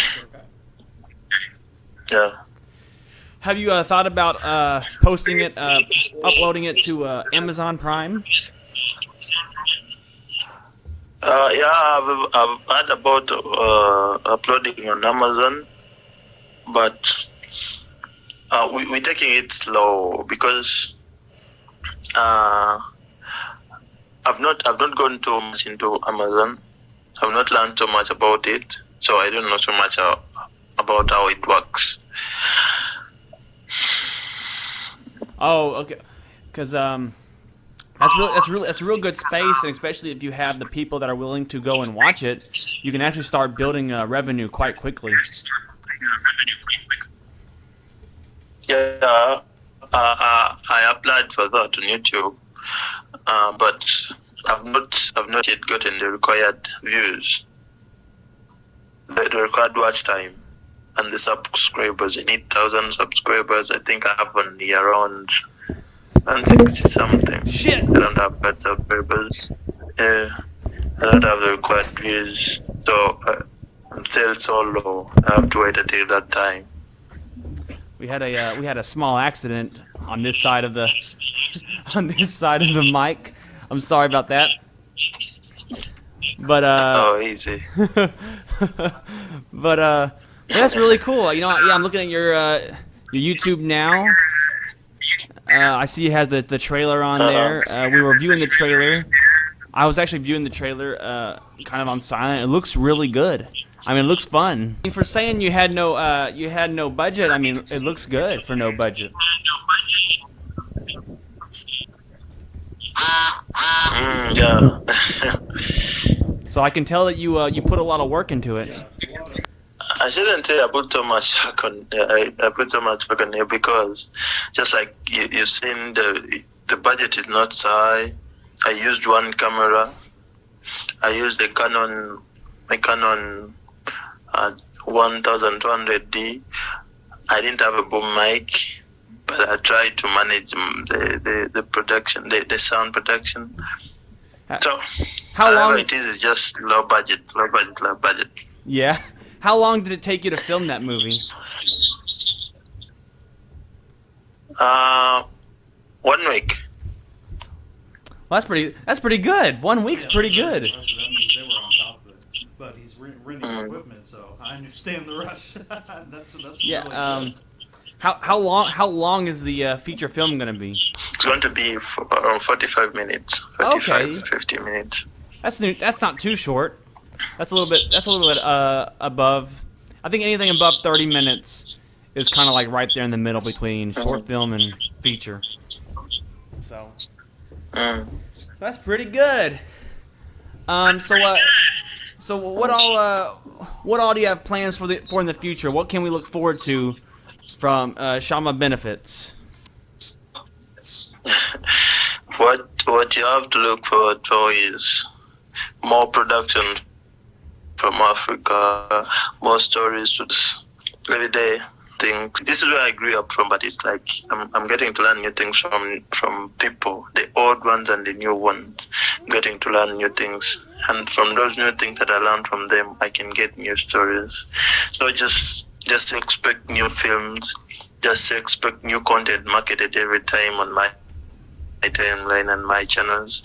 D: Yeah.
A: Have you thought about posting it, uploading it to Amazon Prime?
D: Yeah, I've heard about uploading on Amazon, but we're taking it slow because I've not gone too much into Amazon. I've not learned too much about it, so I don't know so much about how it works.
A: Oh, okay. Because that's a real good space, and especially if you have the people that are willing to go and watch it, you can actually start building revenue quite quickly.
D: Yeah, I applied for that on YouTube, but I've not yet gotten the required views, the required watch time, and the subscribers. You need 1,000 subscribers. I think I have only around 60 something.
A: Shit!
D: I don't have bad subscribers. I don't have the required views, so I'm still so low. I have to wait until that time.
A: We had a small accident on this side of the mic. I'm sorry about that. But
D: Oh, easy.
A: but that's really cool. You know, yeah, I'm looking at your YouTube now. I see it has the trailer on there. We were viewing the trailer. I was actually viewing the trailer kind of on silent. It looks really good. I mean, it looks fun. I mean, for saying you had no budget, I mean, it looks good for no budget.
D: Yeah.
A: So I can tell that you put a lot of work into it.
D: I shouldn't say I put so much work on. I put so much work on here because, just like you've seen, the budget is not so high. I used one camera. I used my Canon 1200D. I didn't have a boom mic, but I tried to manage the production, the sound production. So
A: How long?
D: it is just low budget.
A: Yeah. How long did it take you to film that movie?
D: 1 week.
A: Well, that's pretty good. 1 week's pretty good.
B: They were on top of it, but he's renting equipment, so I understand the rush. that's
A: Yeah.
B: really good.
A: How long is the feature film gonna be?
D: It's going to be around 45 minutes. 45,
A: Okay.
D: 50 minutes.
A: That's not too short. That's a little bit above. I think anything above 30 minutes is kind of like right there in the middle between short film and feature. So that's pretty good. So what all do you have plans for in the future? What can we look forward to from Shammah Benefits?
D: What you have to look forward to is more production from Africa, more stories to this everyday thing. This is where I grew up from, but it's like I'm getting to learn new things from people, the old ones and the new ones. getting to learn new things. And from those new things that I learn from them, I can get new stories. So just expect new films, just expect new content marketed every time on my timeline and my channels.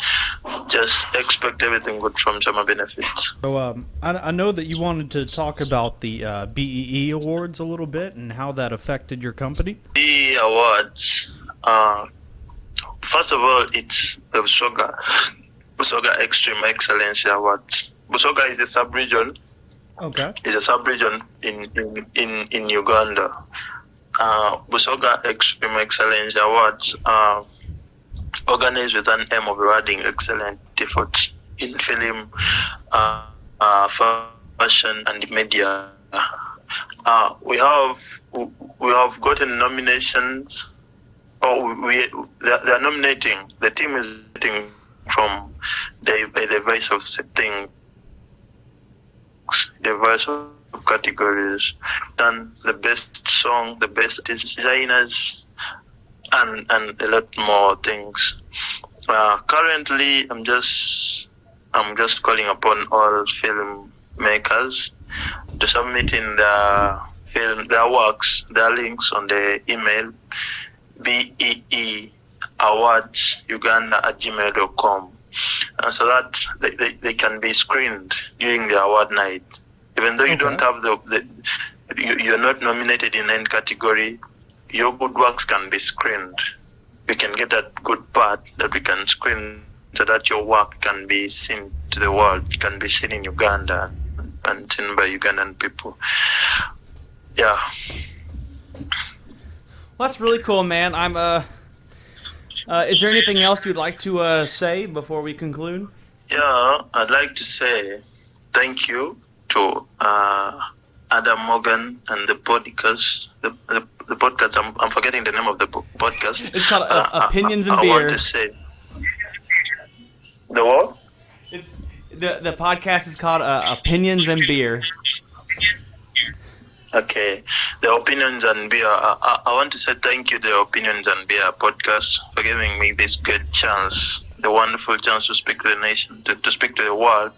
D: Just expect everything good from Shammah Benefits.
B: So I know that you wanted to talk about the BEE Awards a little bit and how that affected your company.
D: The awards, first of all, it's the Busoga Extreme Excellence Awards. Busoga is a sub-region.
B: Okay.
D: It's a sub-region in Uganda. Busoga Extreme Excellence Awards organized with an aim of rewarding excellent efforts in film, fashion, and media. We have gotten nominations. They are nominating. The team is voting from the voice of things, the voice of categories, and the best song, the best designers, and a lot more things. Currently, I'm just calling upon all filmmakers to submit in their works, their links on the email beeawardsuganda@gmail.com, and so that they can be screened during the award night. Even though you don't have you're not nominated in any category, your good works can be screened. We can get that good part that we can screen so that your work can be seen to the world, can be seen in Uganda and seen by Ugandan people. Yeah.
A: Well, that's really cool, man. Is there anything else you'd like to say before we conclude?
D: Yeah, I'd like to say thank you to Adam Morgan and the podcast. The podcast. I'm forgetting the name of the podcast.
A: It's called Opinions and
D: I
A: Beer.
D: want to say the what?
A: It's the podcast is called Opinions and Beer.
D: Okay, the Opinions and Beer. I want to say thank you to the Opinions and Beer podcast for giving me this great chance, the wonderful chance to speak to the nation, to speak to the world,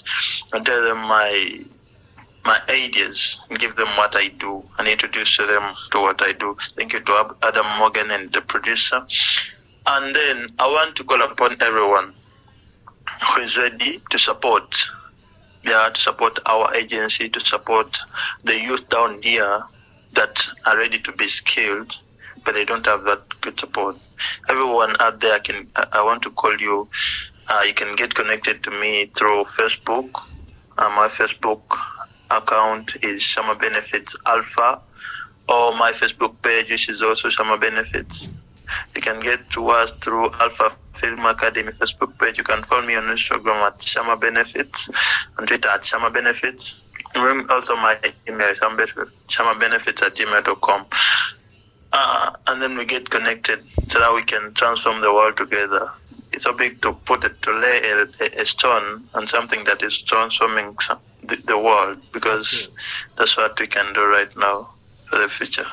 D: and tell them my ideas, and give them what I do, and introduce them to what I do. Thank you to Adam Morgan and the producer. And then I want to call upon everyone who is ready to support. To support our agency, to support the youth down here that are ready to be skilled, but they don't have that good support. Everyone out there, I want to call you. You can get connected to me through Facebook. My Facebook account is Shammah Benefits Alpha, or my Facebook page, which is also Shammah Benefits. You can get to us through Alpha Film Academy Facebook page. You can follow me on Instagram at Shammah Benefits, on Twitter at Shammah Benefits. Also my email is shammahbenefits@gmail.com. And then we get connected so that we can transform the world together. It's so big to lay a stone on something that is transforming the world, because that's what we can do right now for the future.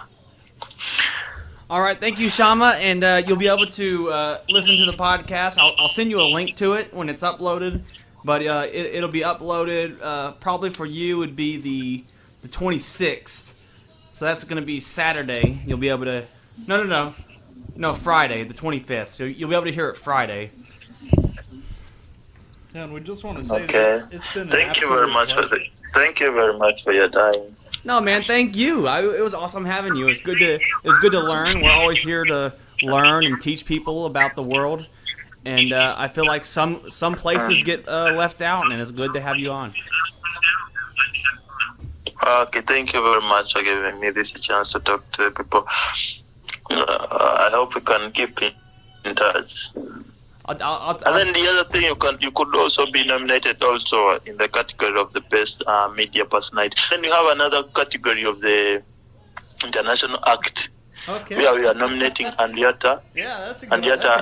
A: All right, thank you, Shammah, and you'll be able to listen to the podcast. I'll send you a link to it when it's uploaded, but it'll be uploaded probably for you would be the 26th. So that's going to be Saturday. You'll be able to no Friday, the 25th. So you'll be able to hear it Friday.
B: And we just want to say
D: that
B: it's been
D: thank you very much thank you very much for your time.
A: No, man, thank you. It was awesome having you. It's good to learn. We're always here to learn and teach people about the world, and I feel like some places get left out, and it's good to have you on.
D: Okay, thank you very much for giving me this chance to talk to people. I hope we can keep in touch. And then the other thing, you could also be nominated also in the category of the best media personality. Then you have another category of the international act.
B: Okay.
D: Where we are nominating Andiata.
B: Yeah, that's a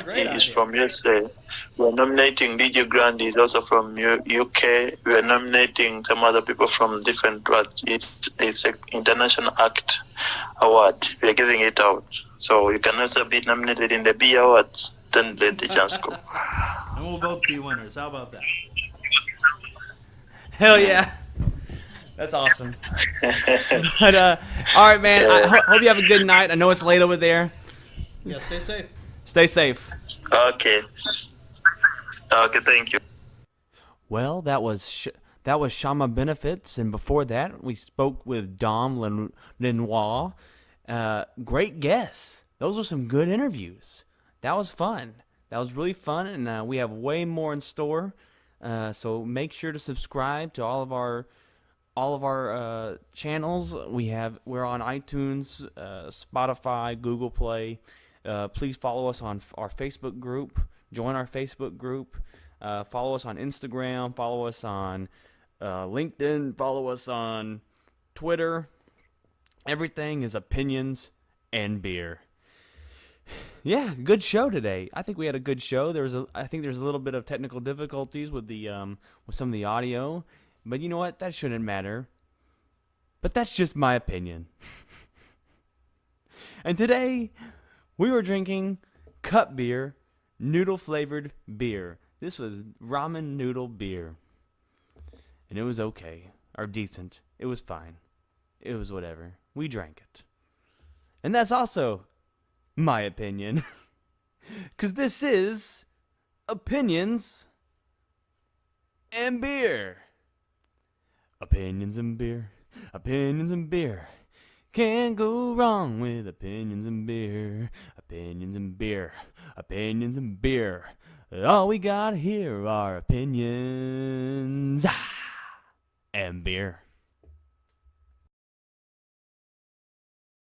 B: great
D: is
B: idea.
D: from USA. We are nominating DJ Grand, is also from UK. We are nominating some other people from different worlds. It's an international act award. We are giving it out. So you can also be nominated in the B Awards. Then let the chance go.
B: And we'll both be winners. How about that?
A: Hell yeah. That's awesome. But, all right, man. I hope you have a good night. I know it's late over there.
B: Yeah, stay safe.
A: Stay safe.
D: Okay. Okay, thank you.
A: Well, that was Shammah Benefits, and before that, we spoke with Dom Lenoir. Great guests. Those were some good interviews. That was fun. That was really fun, and we have way more in store. So make sure to subscribe to all of our channels. We're on iTunes, Spotify, Google Play. Please follow us on our Facebook group. Join our Facebook group. Follow us on Instagram. Follow us on LinkedIn. Follow us on Twitter. Everything is opinions and beer. Yeah, good show today. I think we had a good show. I think there's a little bit of technical difficulties with with some of the audio, but you know what? That shouldn't matter. But that's just my opinion. And today we were drinking cup beer, noodle flavored beer. This was ramen noodle beer. And it was okay. Or decent. It was fine. It was whatever. We drank it. And that's also my opinion. Because this is Opinions and Beer. Opinions and beer. Opinions and beer. Can't go wrong with opinions and beer. Opinions and beer. Opinions and beer. All we got here are opinions and beer.